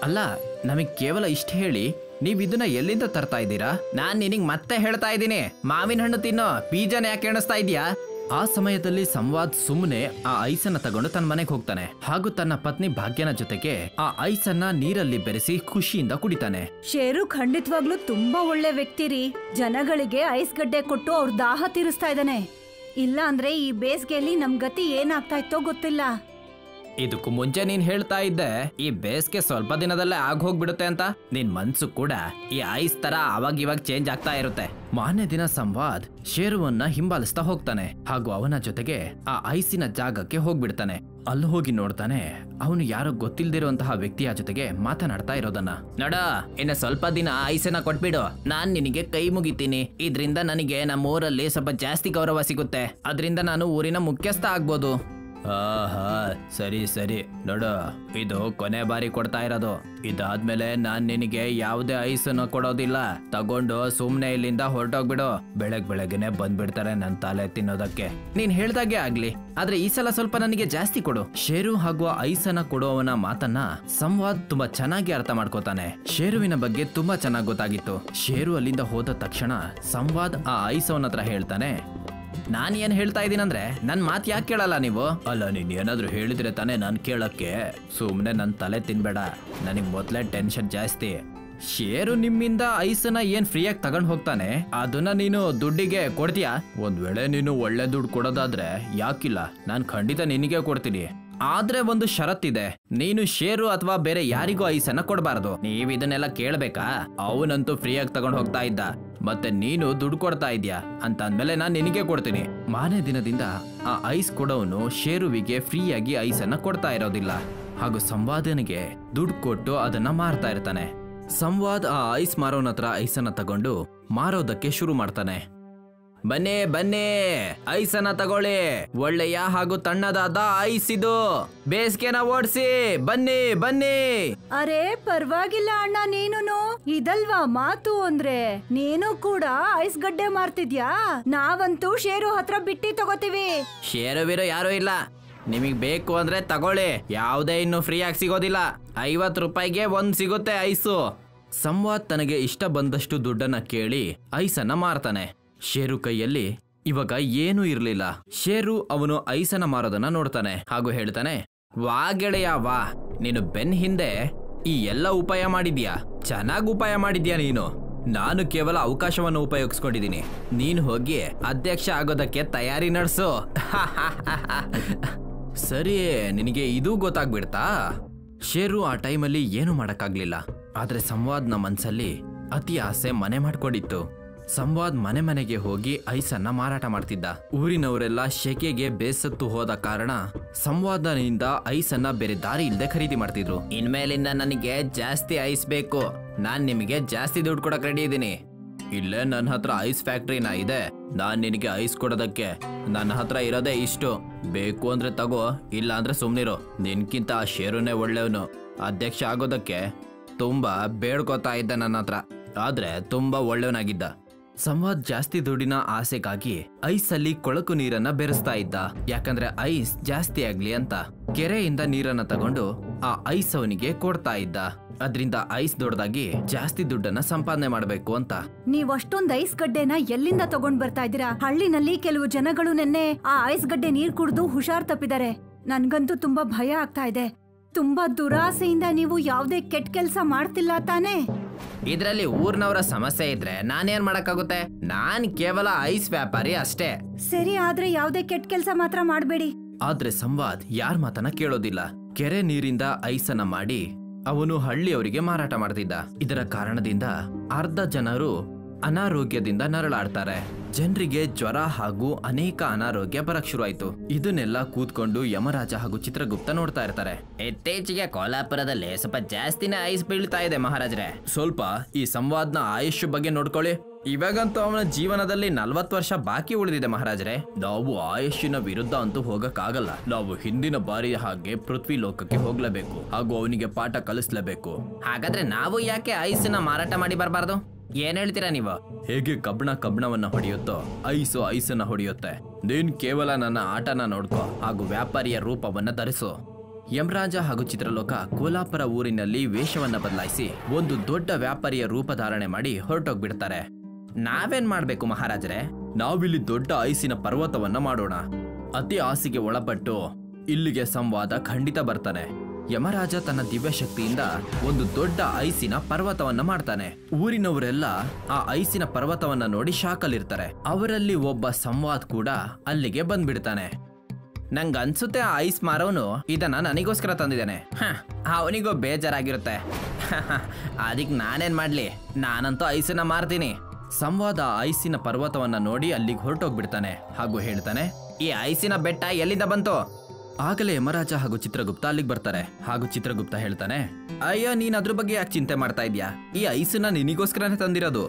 ಅಲ್ಲ, ನಮಗ್ ಕೇವಲ ಇಷ್ಟ ಹೇಳಿ ನೀವ್ ಇದನ್ನ ಎಲ್ಲಿಂದ ತರ್ತಾ ಇದ್ದೀರಾ? ನಾನ್ ನಿನಗ್ ಮತ್ತೆ ಹೇಳ್ತಾ ಇದ್ದೀನಿ, ಮಾವಿನ ಹಣ್ಣು ತಿನ್ನೋ, ಬೀಜನ ಯಾಕೆ ಎಣಿಸ್ತಾ ಇದೀಯಾ? ಆ ಸಮಯದಲ್ಲಿ ಸಂವಾದ್ ಸುಮ್ಮನೆ ಆ ಐಸನ್ನ ತಗೊಂಡು ತನ್ನ ಮನೆಗೆ ಹೋಗ್ತಾನೆ. ಹಾಗೂ ತನ್ನ ಪತ್ನಿ ಭಾಗ್ಯನ ಜೊತೆಗೆ ಆ ಐಸನ್ನ ನೀರಲ್ಲಿ ಬೆರೆಸಿ ಖುಷಿಯಿಂದ ಕುಡಿತಾನೆ. ಶೇರು ಖಂಡಿತವಾಗ್ಲೂ ತುಂಬಾ ಒಳ್ಳೆ ವ್ಯಕ್ತಿ ರೀ. ಜನಗಳಿಗೆ ಐಸ್ ಗಡ್ಡೆ ಕೊಟ್ಟು ಅವ್ರ ದಾಹ ತೀರಿಸ್ತಾ ಇದ್ದಾನೆ. ಇಲ್ಲ ಅಂದ್ರೆ ಈ ಬೇಸಿಗೆಯಲ್ಲಿ ನಮ್ ಗತಿ ಏನಾಗ್ತಾ ಇತ್ತೋ ಗೊತ್ತಿಲ್ಲ. ಇದಕ್ಕೂ ಮುಂಚೆ ನೀನ್ ಹೇಳ್ತಾ ಇದ್ದೆ ಈ ಬೇಸಿಗೆ ಸ್ವಲ್ಪ ದಿನದಲ್ಲೇ ಹೋಗ್ಬಿಡುತ್ತೆ ಅಂತ. ನಿನ್ ಮನ್ಸು ಕೂಡ ಈ ಐಸ್ ತರ ಅವಾಗ ಚೇಂಜ್ ಆಗ್ತಾ ಇರುತ್ತೆ. ಮಾರನೇ ದಿನ ಸಂವಾದ್ ಶೇರುವನ್ನ ಹಿಂಬಾಲಿಸ್ತಾ ಹೋಗ್ತಾನೆ. ಹಾಗೂ ಅವನ ಜೊತೆಗೆ ಆ ಐಸಿನ ಜಾಗಕ್ಕೆ ಹೋಗ್ಬಿಡ್ತಾನೆ. ಅಲ್ಲಿ ಹೋಗಿ ನೋಡ್ತಾನೆ, ಅವನು ಯಾರೋ ಗೊತ್ತಿಲ್ದಿರುವಂತಹ ವ್ಯಕ್ತಿಯ ಜೊತೆಗೆ ಮಾತನಾಡ್ತಾ ಇರೋದನ್ನ. ನೋಡ, ಇನ್ನು ಸ್ವಲ್ಪ ದಿನ ಐಸನ್ನ ಕೊಟ್ಬಿಡು, ನಾನ್ ನಿನಗೆ ಕೈ ಮುಗಿತೀನಿ. ಇದ್ರಿಂದ ನನಗೆ ನಮ್ಮ ಊರಲ್ಲಿ ಸ್ವಲ್ಪ ಜಾಸ್ತಿ ಗೌರವ ಸಿಗುತ್ತೆ. ಅದರಿಂದ ನಾನು ಊರಿನ ಮುಖ್ಯಸ್ಥ ಆಗ್ಬೋದು. ಸರಿ ನೋಡು, ಇದು ಕೊನೆ ಬಾರಿ ಕೊಡ್ತಾ ಇರೋದು. ಇದಾದ್ಮೇಲೆ ನಾನ್ ನಿನಗೆ ಯಾವುದೇ ಐಸನ್ನು ಕೊಡೋದಿಲ್ಲ. ತಗೊಂಡು ಸುಮ್ನೆ ಇಲ್ಲಿಂದ ಹೊರಟೋಗ್ಬಿಡು. ಬೆಳಗ್ಗೆನೆ ಬಂದ್ಬಿಡ್ತಾರೆ ನನ್ ತಲೆ ತಿನ್ನೋದಕ್ಕೆ. ನೀನ್ ಹೇಳ್ದಾಗೆ ಆಗ್ಲಿ, ಆದ್ರೆ ಈ ಸಲ ಸ್ವಲ್ಪ ನನಗೆ ಜಾಸ್ತಿ ಕೊಡು. ಶೇರು ಹಾಗೂ ಐಸನ್ನ ಕೊಡುವವನ ಮಾತನ್ನ ಸಂವಾದ್ ತುಂಬಾ ಚೆನ್ನಾಗಿ ಅರ್ಥ ಮಾಡ್ಕೋತಾನೆ. ಶೇರುವಿನ ಬಗ್ಗೆ ತುಂಬಾ ಚೆನ್ನಾಗಿ ಗೊತ್ತಾಗಿತ್ತು. ಶೇರು ಅಲ್ಲಿಂದ ಹೋದ ತಕ್ಷಣ ಸಂವಾದ್ ಆ ಐಸವನ ಹತ್ರ ಹೇಳ್ತಾನೆ, ನಾನ್ ಏನ್ ಹೇಳ್ತಾ ಇದೀನಂದ್ರೆ ನನ್ ಮಾತ್ ಯಾಕೆ ಕೇಳಲ್ಲ ನೀವು? ಅಲ್ಲ, ನೀನ್ ಏನಾದ್ರು ಹೇಳಿದ್ರೆ ತಾನೇ ನಾನ್ ಕೇಳಕ್ಕೆ. ಸುಮ್ನೆ ನನ್ ತಲೆ ತಿನ್ಬೇಡ, ನನಗ್ ಮೊದ್ಲೇ ಟೆನ್ಷನ್ ಜಾಸ್ತಿ. ಶೇರು ನಿಮ್ಮಿಂದ ಐಸನ್ನ ಏನ್ ಫ್ರೀಯಾಗಿ ತಗೊಂಡ್ ಹೋಗ್ತಾನೆ, ಅದನ್ನ ನೀನು ದುಡ್ಡಿಗೆ ಕೊಡ್ತೀಯಾ? ಒಂದ್ ವೇಳೆ ನೀನು ಒಳ್ಳೆ ದುಡ್ಡು ಕೊಡೋದಾದ್ರೆ ಯಾಕಿಲ್ಲ, ನಾನ್ ಖಂಡಿತ ನಿನಗೆ ಕೊಡ್ತೀನಿ. ಆದ್ರೆ ಒಂದು ಷರತ್ತಿದೆ, ನೀನು ಶೇರು ಅಥವಾ ಬೇರೆ ಯಾರಿಗೂ ಐಸನ್ನ ಕೊಡಬಾರ್ದು. ನೀವ್ ಇದನ್ನೆಲ್ಲ ಕೇಳ್ಬೇಕಾ? ಅವನಂತೂ ಫ್ರೀಯಾಗಿ ತಗೊಂಡ್ ಹೋಗ್ತಾ ಇದ್ದ, ಮತ್ತೆ ನೀನು ದುಡ್ಡು ಕೊಡ್ತಾ ಇದ್ಯಾ ಅಂತ ಅಂದ್ಮೇಲೆ ನಾನ್ ನಿನಗೆ ಕೊಡ್ತೀನಿ. ಮಾರನೇ ದಿನದಿಂದ ಆ ಐಸ್ ಕೊಡೋನು ಶೇರುವಿಗೆ ಫ್ರೀಯಾಗಿ ಐಸನ್ನ ಕೊಡ್ತಾ ಇರೋದಿಲ್ಲ. ಹಾಗೂ ಸಂವಾದನಿಗೆ ದುಡ್ಡು ಕೊಟ್ಟು ಅದನ್ನ ಮಾರ್ತಾ ಇರ್ತಾನೆ. ಸಂವಾದ್ ಆ ಐಸ್ ಮಾರೋನ ಹತ್ರ ಐಸನ್ನ ತಗೊಂಡು ಮಾರೋದಕ್ಕೆ ಶುರು ಮಾಡ್ತಾನೆ. ಬನ್ನಿ ಐಸನ್ನ ತಗೊಳ್ಳಿ, ಒಳ್ಳೆಯ ಹಾಗೂ ತಣ್ಣದಾದ ಐಸ್ ಇದು, ಬೇಸಿಗೆನ ಓಡಿಸಿ, ಬನ್ನಿ. ಅರೆ ಪರವಾಗಿಲ್ಲ ಅಣ್ಣ, ನೀನು ಇದಲ್ವಾ ಮಾತು ಅಂದ್ರೆ? ನೀನು ಕೂಡ ಐಸ್ ಗಡ್ಡೆ ಮಾರ್ತಿದ್ಯಾ? ನಾವಂತೂ ಶೇರು ಹತ್ರ ಬಿಟ್ಟಿ ತಗೋತೀವಿ. ಶೇರುವಿರೋ ಯಾರು ಇಲ್ಲ, ನಿಮಗ್ ಬೇಕು ಅಂದ್ರೆ ತಗೊಳ್ಳಿ. ಯಾವುದೇ ಇನ್ನು ಫ್ರೀ ಆಗಿ ಸಿಗೋದಿಲ್ಲ. 50 ರೂಪಾಯಿಗೆ 1 ಸಿಗುತ್ತೆ ಐಸು. ಸಂವಾದ್ ತನಗೆ ಇಷ್ಟ ಬಂದಷ್ಟು ದುಡ್ಡನ್ನ ಕೇಳಿ ಐಸನ್ನ ಮಾರ್ತಾನೆ. ಶೇರು ಕೈಯಲ್ಲಿ ಇವಾಗ ಏನೂ ಇರ್ಲಿಲ್ಲ. ಶೇರು ಅವನು ಐಸನ್ನ ಮಾರೋದನ್ನ ನೋಡ್ತಾನೆ ಹಾಗೂ ಹೇಳ್ತಾನೆ, ವಾ ಗೆಳೆಯ ವಾ, ನೀನು ಬೆನ್ ಹಿಂದೆ ಈ ಎಲ್ಲ ಉಪಾಯ ಮಾಡಿದ್ಯಾ, ಚೆನ್ನಾಗಿ ಉಪಾಯ ಮಾಡಿದ್ಯಾ ನೀನು. ನಾನು ಕೇವಲ ಅವಕಾಶವನ್ನು ಉಪಯೋಗಿಸ್ಕೊಂಡಿದ್ದೀನಿ. ನೀನು ಹೋಗಿ ಅಧ್ಯಕ್ಷ ಆಗೋದಕ್ಕೆ ತಯಾರಿ ನಡೆಸು. ಸರಿ, ನಿನಗೆ ಇದು ಗೊತ್ತಾಗ್ಬಿಡ್ತಾ? ಶೇರು ಆ ಟೈಮಲ್ಲಿ ಏನು ಮಾಡಕ್ಕಾಗ್ಲಿಲ್ಲ. ಆದ್ರೆ ಸಂವಾದ್ನ ಮನ್ಸಲ್ಲಿ ಅತಿ ಆಸೆ ಮನೆ ಮಾಡ್ಕೊಂಡಿತ್ತು. ಸಂವಾದ್ ಮನೆ ಮನೆಗೆ ಹೋಗಿ ಐಸನ್ನ ಮಾರಾಟ ಮಾಡ್ತಿದ್ದ. ಊರಿನವರೆಲ್ಲ ಶೆಕೆಗೆ ಬೇಸತ್ತು ಹೋದ ಕಾರಣ ಸಂವಾದನಿಂದ ಐಸನ್ನ ಬೇರೆ ದಾರಿ ಇಲ್ಲದೆ ಖರೀದಿ ಮಾಡ್ತಿದ್ರು. ಇನ್ಮೇಲಿಂದ ನನಗೆ ಜಾಸ್ತಿ ಐಸ್ ಬೇಕು. ನಾನ್ ನಿಮಗೆ ಜಾಸ್ತಿ ದುಡ್ಡು ಕೊಡಕ್ ರೆಡಿ ಇದ್ದೀನಿ. ಇಲ್ಲೇ ನನ್ನ ಹತ್ರ ಐಸ್ ಫ್ಯಾಕ್ಟ್ರಿನ ಇದೆ. ನಾನ್ ನಿನಗೆ ಐಸ್ ಕೊಡೋದಕ್ಕೆ ನನ್ನ ಹತ್ರ ಇರೋದೇ ಇಷ್ಟು. ಬೇಕು ಅಂದ್ರೆ ತಗೋ, ಇಲ್ಲ ಅಂದ್ರೆ ಸುಮ್ನಿರು. ನಿನ್ಕಿಂತ ಆ ಶೇರುನೇ ಒಳ್ಳೆಯವನು. ಅಧ್ಯಕ್ಷ ಆಗೋದಕ್ಕೆ ತುಂಬಾ ಬೇಡ್ಕೋತಾ ಇದ್ದ ನನ್ನ ಹತ್ರ, ಆದ್ರೆ ತುಂಬಾ ಒಳ್ಳೆಯವನಾಗಿದ್ದ. ಸಂವಾದ್ ಜಾಸ್ತಿ ದುಡ್ಡಿನ ಆಸೆಗಾಗಿ ಐಸ್ ಅಲ್ಲಿ ಕೊಳಕು ನೀರನ್ನ ಬೆರೆಸ್ತಾ ಇದ್ದ. ಯಾಕಂದ್ರೆ ಐಸ್ ಜಾಸ್ತಿ ಆಗ್ಲಿ ಅಂತ ಕೆರೆಯಿಂದ ನೀರನ್ನ ತಗೊಂಡು ಆ ಐಸ್ ಅವನಿಗೆ ಕೊಡ್ತಾ ಇದ್ದ. ಅದ್ರಿಂದ ಐಸ್ ದೊಡ್ಡದಾಗಿ ಜಾಸ್ತಿ ದುಡ್ಡನ್ನ ಸಂಪಾದನೆ ಮಾಡ್ಬೇಕು ಅಂತ. ನೀವ್ ಅಷ್ಟೊಂದ್ ಐಸ್ ಗಡ್ಡೆನ ಎಲ್ಲಿಂದ ತಗೊಂಡ್ ಬರ್ತಾ ಇದ್ದೀರಾ? ಹಳ್ಳಿನಲ್ಲಿ ಕೆಲವು ಜನಗಳು ನೆನ್ನೆ ಆ ಐಸ್ ಗಡ್ಡೆ ನೀರ್ ಕುಡ್ದು ಹುಷಾರ್ ತಪ್ಪಿದ್ದಾರೆ. ನನ್ಗಂತೂ ತುಂಬಾ ಭಯ ಆಗ್ತಾ ಇದೆ. ತುಂಬಾ ದುರಾಸೆಯಿಂದ ನೀವು ಯಾವ್ದೇ ಕೆಟ್ಟ ಕೆಲ್ಸ ಮಾಡ್ತಿಲ್ಲ ತಾನೇ? ಇದ್ರಲ್ಲಿ ಊರ್ನವರ ಸಮಸ್ಯೆ ಇದ್ರೆ ನಾನೇನ್ ಮಾಡಕ್ಕಾಗುತ್ತೆ? ನಾನ್ ಕೇವಲ ಐಸ್ ವ್ಯಾಪಾರಿ ಅಷ್ಟೇ. ಸರಿ, ಆದ್ರೆ ಯಾವ್ದೇ ಕೆಟ್ಟ ಕೆಲ್ಸ ಮಾತ್ರ ಮಾಡ್ಬೇಡಿ. ಆದ್ರೆ ಸಂವಾದ್ ಯಾರ್ ಮಾತನ್ನ ಕೇಳೋದಿಲ್ಲ. ಕೆರೆ ನೀರಿಂದ ಐಸನ್ನ ಮಾಡಿ ಅವನು ಹಳ್ಳಿಯವರಿಗೆ ಮಾರಾಟ ಮಾಡ್ತಿದ್ದ. ಇದರ ಕಾರಣದಿಂದ ಅರ್ಧ ಜನರು ಅನಾರೋಗ್ಯದಿಂದ ನರಳಾಡ್ತಾರೆ. ಜನರಿಗೆ ಜ್ವರ ಹಾಗೂ ಅನೇಕ ಅನಾರೋಗ್ಯ ಬರಕ್ ಶುರು ಆಯ್ತು. ಇದನ್ನೆಲ್ಲ ಕೂತ್ಕೊಂಡು ಯಮರಾಜ ಹಾಗೂ ಚಿತ್ರಗುಪ್ತ ನೋಡ್ತಾ ಇರ್ತಾರೆ. ಇತ್ತೀಚೆಗೆ ಕೋಲಾಪುರದಲ್ಲಿ ಸ್ವಲ್ಪ ಜಾಸ್ತಿನೇ ಐಸ್ ಬೀಳ್ತಾ ಇದೆ ಮಹಾರಾಜರೇ. ಸ್ವಲ್ಪ ಈ ಸಂವಾದ್ನ ಆಯುಷ್ ಬಗ್ಗೆ ನೋಡ್ಕೊಳ್ಳಿ. ಇವಾಗಂತೂ ಅವನ ಜೀವನದಲ್ಲಿ 40 ವರ್ಷ ಬಾಕಿ ಉಳಿದಿದೆ ಮಹಾರಾಜರೇ. ನಾವು ಆಯುಷ್ಯನ ವಿರುದ್ಧ ಅಂತೂ ಹೋಗಕ್ಕಾಗಲ್ಲ. ನಾವು ಹಿಂದಿನ ಬಾರಿ ಹಾಗೆ ಪೃಥ್ವಿ ಲೋಕಕ್ಕೆ ಹೋಗ್ಲೇಬೇಕು ಹಾಗೂ ಅವನಿಗೆ ಪಾಠ ಕಲಿಸ್ಲೇಬೇಕು. ಹಾಗಾದ್ರೆ ನಾವು ಯಾಕೆ ಐಸನ್ನ ಮಾರಾಟ ಮಾಡಿ ಬರಬಾರ್ದು? ಏನ್ ಹೇಳ್ತೀರಾ ನೀವು? ಹೇಗೆ ಕಬ್ಬಣವನ್ನ ಹೊಡೆಯುತ್ತೋ ಐಸನ್ನ ಹೊಡೆಯುತ್ತೆ. ನೀನ್ ಕೇವಲ ನನ್ನ ಆಟನ ನೋಡ್ಕೋ ಹಾಗೂ ವ್ಯಾಪಾರಿಯ ರೂಪವನ್ನ ಧರಿಸು. ಯಮರಾಜ ಹಾಗೂ ಚಿತ್ರಲೋಕ ಕೋಲಾಪುರ ಊರಿನಲ್ಲಿ ವೇಷವನ್ನ ಬದಲಾಯಿಸಿ ಒಂದು ದೊಡ್ಡ ವ್ಯಾಪಾರಿಯ ರೂಪ ಧಾರಣೆ ಮಾಡಿ ಹೊರಟೋಗ್ಬಿಡ್ತಾರೆ. ನಾವೇನ್ ಮಾಡ್ಬೇಕು ಮಹಾರಾಜರೇ? ನಾವಿಲ್ಲಿ ದೊಡ್ಡ ಐಸಿನ ಪರ್ವತವನ್ನ ಮಾಡೋಣ. ಅತಿ ಆಸೆಗೆ ಒಳಪಟ್ಟು ಇಲ್ಲಿಗೆ ಸಂವಾದ ಖಂಡಿತ ಬರ್ತಾನೆ. ಯಮರಾಜ ತನ್ನ ದಿವ್ಯ ಶಕ್ತಿಯಿಂದ ಒಂದು ದೊಡ್ಡ ಐಸಿನ ಪರ್ವತವನ್ನ ಮಾಡ್ತಾನೆ. ಊರಿನವರೆಲ್ಲ ಆ ಐಸಿನ ಪರ್ವತವನ್ನ ನೋಡಿ ಶಾಕಲ್ಲಿರ್ತಾರೆ. ಅವರಲ್ಲಿ ಒಬ್ಬ ಸಂವಾದ್ ಕೂಡ ಅಲ್ಲಿಗೆ ಬಂದ್ಬಿಡ್ತಾನೆ. ನಂಗೆ ಅನ್ಸುತ್ತೆ ಆ ಐಸ್ ಮಾರವನು ಇದನ್ನ ನನಗೋಸ್ಕರ ತಂದಿದ್ದಾನೆ. ಅವನಿಗೂ ಬೇಜಾರಾಗಿರುತ್ತೆ. ಅದಕ್ಕೆ ನಾನೇನ್ ಮಾಡ್ಲಿ? ನಾನಂತೂ ಐಸನ್ನ ಮಾರ್ತೀನಿ. ಸಂವಾದ ಐಸಿನ ಪರ್ವತವನ್ನ ನೋಡಿ ಅಲ್ಲಿಗೆ ಹೊರಟೋಗ್ಬಿಡ್ತಾನೆ ಹಾಗೂ ಹೇಳ್ತಾನೆ, ಈ ಐಸಿನ ಬೆಟ್ಟ ಎಲ್ಲಿಂದ ಬಂತು? ಆಗಲೇ ಯಮರಾಜ ಹಾಗೂ ಚಿತ್ರಗುಪ್ತ ಅಲ್ಲಿಗೆ ಬರ್ತಾರೆ ಹಾಗೂ ಚಿತ್ರಗುಪ್ತ ಹೇಳ್ತಾನೆ, ಅಯ್ಯೋ ನೀನ್ ಅದ್ರ ಬಗ್ಗೆ ಯಾಕೆ ಚಿಂತೆ ಮಾಡ್ತಾ ಇದ್ಯಾ? ಈ ಐಸನ್ನ ನಿನಗೋಸ್ಕರನೇ ತಂದಿರೋದು.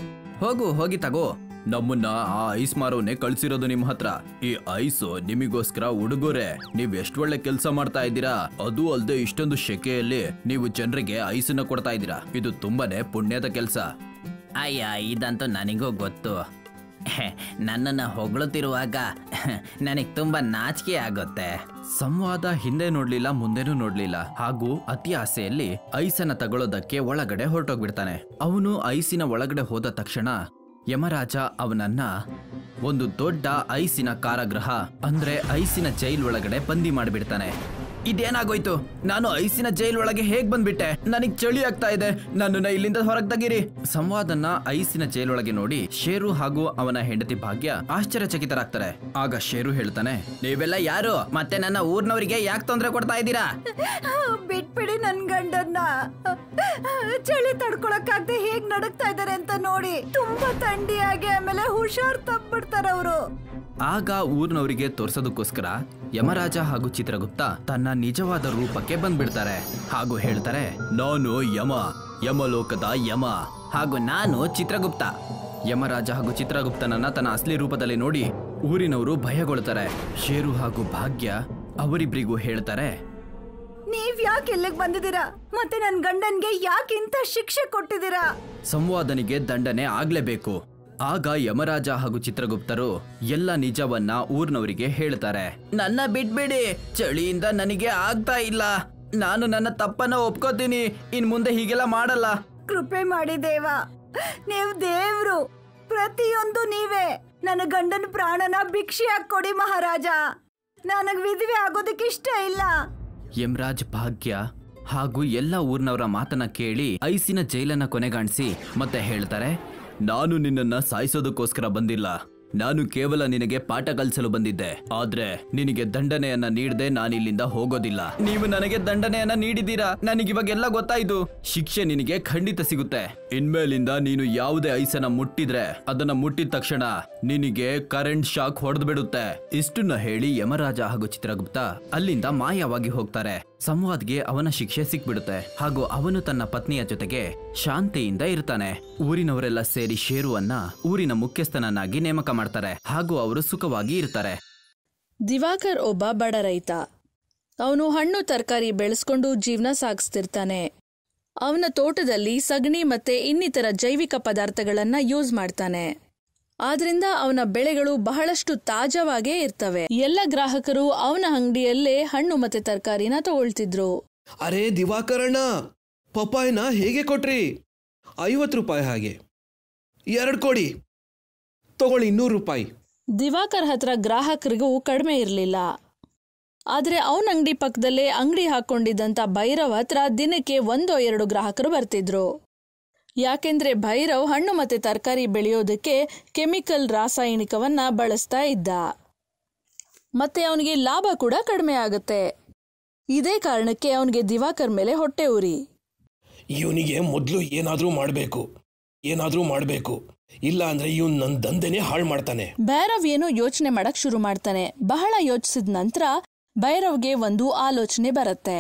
ಹೋಗಿ ತಗೋ. ನಮ್ಮನ್ನ ಆ ಐಸ್ ಮಾರೋನೆ ಕಳ್ಸಿರೋದು ನಿಮ್ ಹತ್ರ. ಈ ಐಸು ನಿಮಗೋಸ್ಕರ ಉಡುಗೊರೆ. ನೀವ್ ಎಷ್ಟು ಒಳ್ಳೆ ಕೆಲ್ಸ ಮಾಡ್ತಾ ಇದ್ದೀರಾ. ಅದು ಅಲ್ಲದೆ ಇಷ್ಟೊಂದು ಶೆಕೆಯಲ್ಲಿ ನೀವು ಜನರಿಗೆ ಐಸನ್ನ ಕೊಡ್ತಾ ಇದ್ದೀರಾ. ಇದು ತುಂಬಾನೇ ಪುಣ್ಯದ ಕೆಲ್ಸ. ಅಯ್ಯ, ಇದಂತೂ ನನಗೂ ಗೊತ್ತು. ನನ್ನನ್ನ ಹೊಗಳುತ್ತಿರುವಾಗ ನನಗ್ ತುಂಬಾ ನಾಚಿಕೆ ಆಗುತ್ತೆ. ಸಂವಾದ ಹಿಂದೆ ನೋಡ್ಲಿಲ್ಲ, ಮುಂದೆನೂ ನೋಡ್ಲಿಲ್ಲ ಹಾಗೂ ಅತಿ ಆಸೆಯಲ್ಲಿ ಐಸನ್ನ ತಗೊಳ್ಳೋದಕ್ಕೆ ಒಳಗಡೆ ಹೊರಟೋಗ್ಬಿಡ್ತಾನೆ. ಅವನು ಐಸಿನ ಒಳಗಡೆ ಹೋದ ತಕ್ಷಣ ಯಮರಾಜ ಅವನನ್ನ ಒಂದು ದೊಡ್ಡ ಐಸಿನ ಕಾರಾಗೃಹ ಅಂದ್ರೆ ಐಸಿನ ಜೈಲ್ ಒಳಗಡೆ ಬಂದಿ ಮಾಡಿಬಿಡ್ತಾನೆ. ಇದೇನಾಗೋಯ್ತು? ನಾನು ಐಸಿನ ಜೈಲ್ ಒಳಗೆ ಹೇಗ್ ಬಂದ್ಬಿಟ್ಟೆ? ನನಗ್ ಚಳಿ ಆಗ್ತಾ ಇದೆ. ನನ್ನನ್ನ ಇಲ್ಲಿಂದ ಹೊರಗೆ ತೆಗೀರಿ. ಸಂವಾದನ್ನ ಐಸಿನ ಜೈಲ್ ಒಳಗೆ ನೋಡಿ ಶೇರು ಹಾಗೂ ಅವನ ಹೆಂಡತಿ ಭಾಗ್ಯ ಆಶ್ಚರ್ಯಚಕಿತರಾಗ್ತಾರೆ. ಆಗ ಶೇರು ಹೇಳ್ತಾನೆ, ನೀವೆಲ್ಲ ಯಾರು? ಮತ್ತೆ ನನ್ನ ಊರ್ನವರಿಗೆ ಯಾಕೆ ತೊಂದರೆ ಕೊಡ್ತಾ ಇದ್ದೀರಾ? ಬಿಟ್ಬಿಡಿ ನನ್ ಗಂಡನ್ನ. ಚಳಿ ತಡ್ಕೊಳಕ್ಕಾಗದೆ ಹೇಗ್ ನಡಕ್ತಾ ಇದಾರೆ ಅಂತ ನೋಡಿ. ತುಂಬಾ ಥಂಡಿಯಾಗಿ ಆಮೇಲೆ ಹುಷಾರ್ ತಪ್ಪಿಡ್ತಾರ ಅವರು. ಆಗ ಊರ್ನವರಿಗೆ ತೋರ್ಸೋದಕ್ಕೋಸ್ಕರ ಯಮರಾಜ ಹಾಗೂ ಚಿತ್ರಗುಪ್ತ ತನ್ನ ನಿಜವಾದ ರೂಪಕ್ಕೆ ಬಂದ್ಬಿಡ್ತಾರೆ ಹಾಗೂ ಹೇಳ್ತಾರೆ, ನಾನು ಯಮಲೋಕದ ಯಮ ಹಾಗೂ ನಾನು ಚಿತ್ರಗುಪ್ತ. ಯಮರಾಜ ಹಾಗೂ ಚಿತ್ರಗುಪ್ತನನ್ನ ತನ್ನ ಅಸಲಿ ರೂಪದಲ್ಲಿ ನೋಡಿ ಊರಿನವರು ಭಯಗೊಳ್ತಾರೆ. ಶೇರು ಹಾಗೂ ಭಾಗ್ಯ ಅವರಿಬ್ರಿಗೂ ಹೇಳ್ತಾರೆ, ನೀವ್ ಯಾಕೆ ಇಲ್ಲಿಗೆ ಬಂದಿದ್ದೀರಾ? ಮತ್ತೆ ನನ್ ಗಂಡನ್ಗೆ ಯಾಕೆ ಇಂಥ ಶಿಕ್ಷೆ ಕೊಟ್ಟಿದ್ದೀರಾ? ಸಂವಾದನಿಗೆ ದಂಡನೆ ಆಗ್ಲೇಬೇಕು. ಆಗ ಯಮರಾಜ ಹಾಗೂ ಚಿತ್ರಗುಪ್ತರು ಎಲ್ಲ ನಿಜವನ್ನ ಊರ್ನವರಿಗೆ ಹೇಳ್ತಾರೆ. ನನ್ನ ಬಿಟ್ಬಿಡಿ, ಚಳಿಯಿಂದ ನನಗೆ ಆಗ್ತಾ ಇಲ್ಲ. ನಾನು ನನ್ನ ತಪ್ಪನ್ನ ಒಪ್ಕೋತೀನಿ. ಇನ್ ಮುಂದೆ ಹೀಗೆಲ್ಲ ಮಾಡಲ್ಲ. ಕೃಪೆ ಮಾಡಿ ದೇವ, ನೀವು ದೇವ್ರು. ಪ್ರತಿಯೊಂದು ನೀವೇ. ನನ್ನ ಗಂಡನ ಪ್ರಾಣನ ಭಿಕ್ಷೆಯಾಗಿ ಕೊಡಿ ಮಹಾರಾಜ. ನನಗ್ ವಿಧವೆ ಆಗೋದಕ್ಕೆ ಇಷ್ಟ ಇಲ್ಲ. ಯಮರಾಜ್ ಭಾಗ್ಯ ಹಾಗೂ ಎಲ್ಲ ಊರ್ನವರ ಮಾತನ್ನ ಕೇಳಿ ಐಸಿನ ಜೈಲನ್ನ ಕೊನೆಗಾಣಿಸಿ ಮತ್ತೆ ಹೇಳ್ತಾರೆ, ನಾನು ನಿನ್ನನ್ನ ಸಾಯಿಸೋದಕ್ಕೋಸ್ಕರ ಬಂದಿಲ್ಲ. ನಾನು ಕೇವಲ ನಿನಗೆ ಪಾಠ ಕಲಿಸಲು ಬಂದಿದ್ದೆ. ಆದ್ರೆ ನಿನಗೆ ದಂಡನೆಯನ್ನ ನೀಡದೆ ನಾನಿಲ್ಲಿಂದ ಹೋಗೋದಿಲ್ಲ. ನೀವು ನನಗೆ ದಂಡನೆಯನ್ನ ನೀಡಿದ್ದೀರಾ, ನನಗಿವಾಗೆಲ್ಲ ಗೊತ್ತಾಯ್ತು. ಶಿಕ್ಷೆ ನಿನಗೆ ಖಂಡಿತ ಸಿಗುತ್ತೆ. ಇನ್ಮೇಲಿಂದ ನೀನು ಯಾವುದೇ ಐಸನ್ನ ಮುಟ್ಟಿದ್ರೆ ಅದನ್ನ ಮುಟ್ಟಿದ ತಕ್ಷಣ ನಿನಗೆ ಕರೆಂಟ್ ಶಾಕ್ ಹೊಡೆದು ಬಿಡುತ್ತೆ. ಇಷ್ಟನ್ನ ಹೇಳಿ ಯಮರಾಜ ಹಾಗೂ ಚಿತ್ರಗುಪ್ತ ಅಲ್ಲಿಂದ ಮಾಯವಾಗಿ ಹೋಗ್ತಾರೆ. ಸಂವಾದ್ಗೆ ಅವನ ಶಿಕ್ಷೆ ಸಿಕ್ಬಿಡುತ್ತೆ ಹಾಗೂ ಅವನು ತನ್ನ ಪತ್ನಿಯ ಜೊತೆಗೆ ಶಾಂತಿಯಿಂದ ಇರ್ತಾನೆ. ಊರಿನವರೆಲ್ಲ ಸೇರಿ ಶೇರುವನ್ನ ಊರಿನ ಮುಖ್ಯಸ್ಥನನ್ನಾಗಿ ನೇಮಕ ಮಾಡ್ತಾರೆ ಹಾಗೂ ಅವರು ಸುಖವಾಗಿ ಇರ್ತಾರೆ. ದಿವಾಕರ್ ಒಬ್ಬ ಬಡ ರೈತ. ಅವನು ಹಣ್ಣು ತರಕಾರಿ ಬೆಳೆಸ್ಕೊಂಡು ಜೀವನ ಸಾಗಿಸ್ತಿರ್ತಾನೆ. ಅವನ ತೋಟದಲ್ಲಿ ಸಗಣಿ ಮತ್ತೆ ಇನ್ನಿತರ ಜೈವಿಕ ಪದಾರ್ಥಗಳನ್ನ ಯೂಸ್ ಮಾಡ್ತಾನೆ. ಆದ್ರಿಂದ ಅವನ ಬೆಳೆಗಳು ಬಹಳಷ್ಟು ತಾಜಾವಾಗೇ ಇರ್ತವೆ. ಎಲ್ಲ ಗ್ರಾಹಕರು ಅವನ ಅಂಗಡಿಯಲ್ಲೇ ಹಣ್ಣು ಮತ್ತೆ ತರಕಾರಿನ ತಗೊಳ್ತಿದ್ರು. ಅರೆ ದಿವಾಕರಣ್ಣ, ಪಪ್ಪಾಯಿನ ಹೇಗೆ ಕೊಟ್ರಿ? 50 ರೂಪಾಯಿ. ಹಾಗೆ 2 ಕೊಡಿ, ತಗೊಳ್ಳಿ 200 ರೂಪಾಯಿ. ದಿವಾಕರ್ ಹತ್ರ ಗ್ರಾಹಕರಿಗೂ ಕಡಿಮೆ ಇರಲಿಲ್ಲ. ಆದ್ರೆ ಅವನ ಅಂಗಡಿ ಪಕ್ಕದಲ್ಲೇ ಅಂಗಡಿ ಹಾಕೊಂಡಿದ್ದಂತ ಭೈರವ್ ಹತ್ರ ದಿನಕ್ಕೆ 1-2 ಗ್ರಾಹಕರು ಬರ್ತಿದ್ರು. ಯಾಕೆಂದ್ರೆ ಭೈರವ್ ಹಣ್ಣು ಮತ್ತೆ ತರಕಾರಿ ಬೆಳೆಯೋದಕ್ಕೆ ಕೆಮಿಕಲ್ ರಾಸಾಯನಿಕವನ್ನ ಬಳಸ್ತಾ ಇದ್ದ. ಮತ್ತೆ ಅವನಿಗೆ ಲಾಭ ಕೂಡ ಕಡಿಮೆ ಆಗುತ್ತೆ. ಇದೇ ಕಾರಣಕ್ಕೆ ಅವನಿಗೆ ದಿವಾಕರ್ ಮೇಲೆ ಹೊಟ್ಟೆ ಉರಿ. ಇವನಿಗೆ ಮೊದಲು ಏನಾದ್ರೂ ಮಾಡಬೇಕು, ಇಲ್ಲ ಅಂದ್ರೆ ಇವನ್ ನನ್ನ ದಂಧೆನೇ ಹಾಳು ಮಾಡ್ತಾನೆ. ಭೈರವ್ ಏನೋ ಯೋಚನೆ ಮಾಡಕ್ ಶುರು ಮಾಡ್ತಾನೆ. ಬಹಳ ಯೋಚಿಸಿದ ನಂತರ ಭೈರವ್ಗೆ ಒಂದು ಆಲೋಚನೆ ಬರುತ್ತೆ.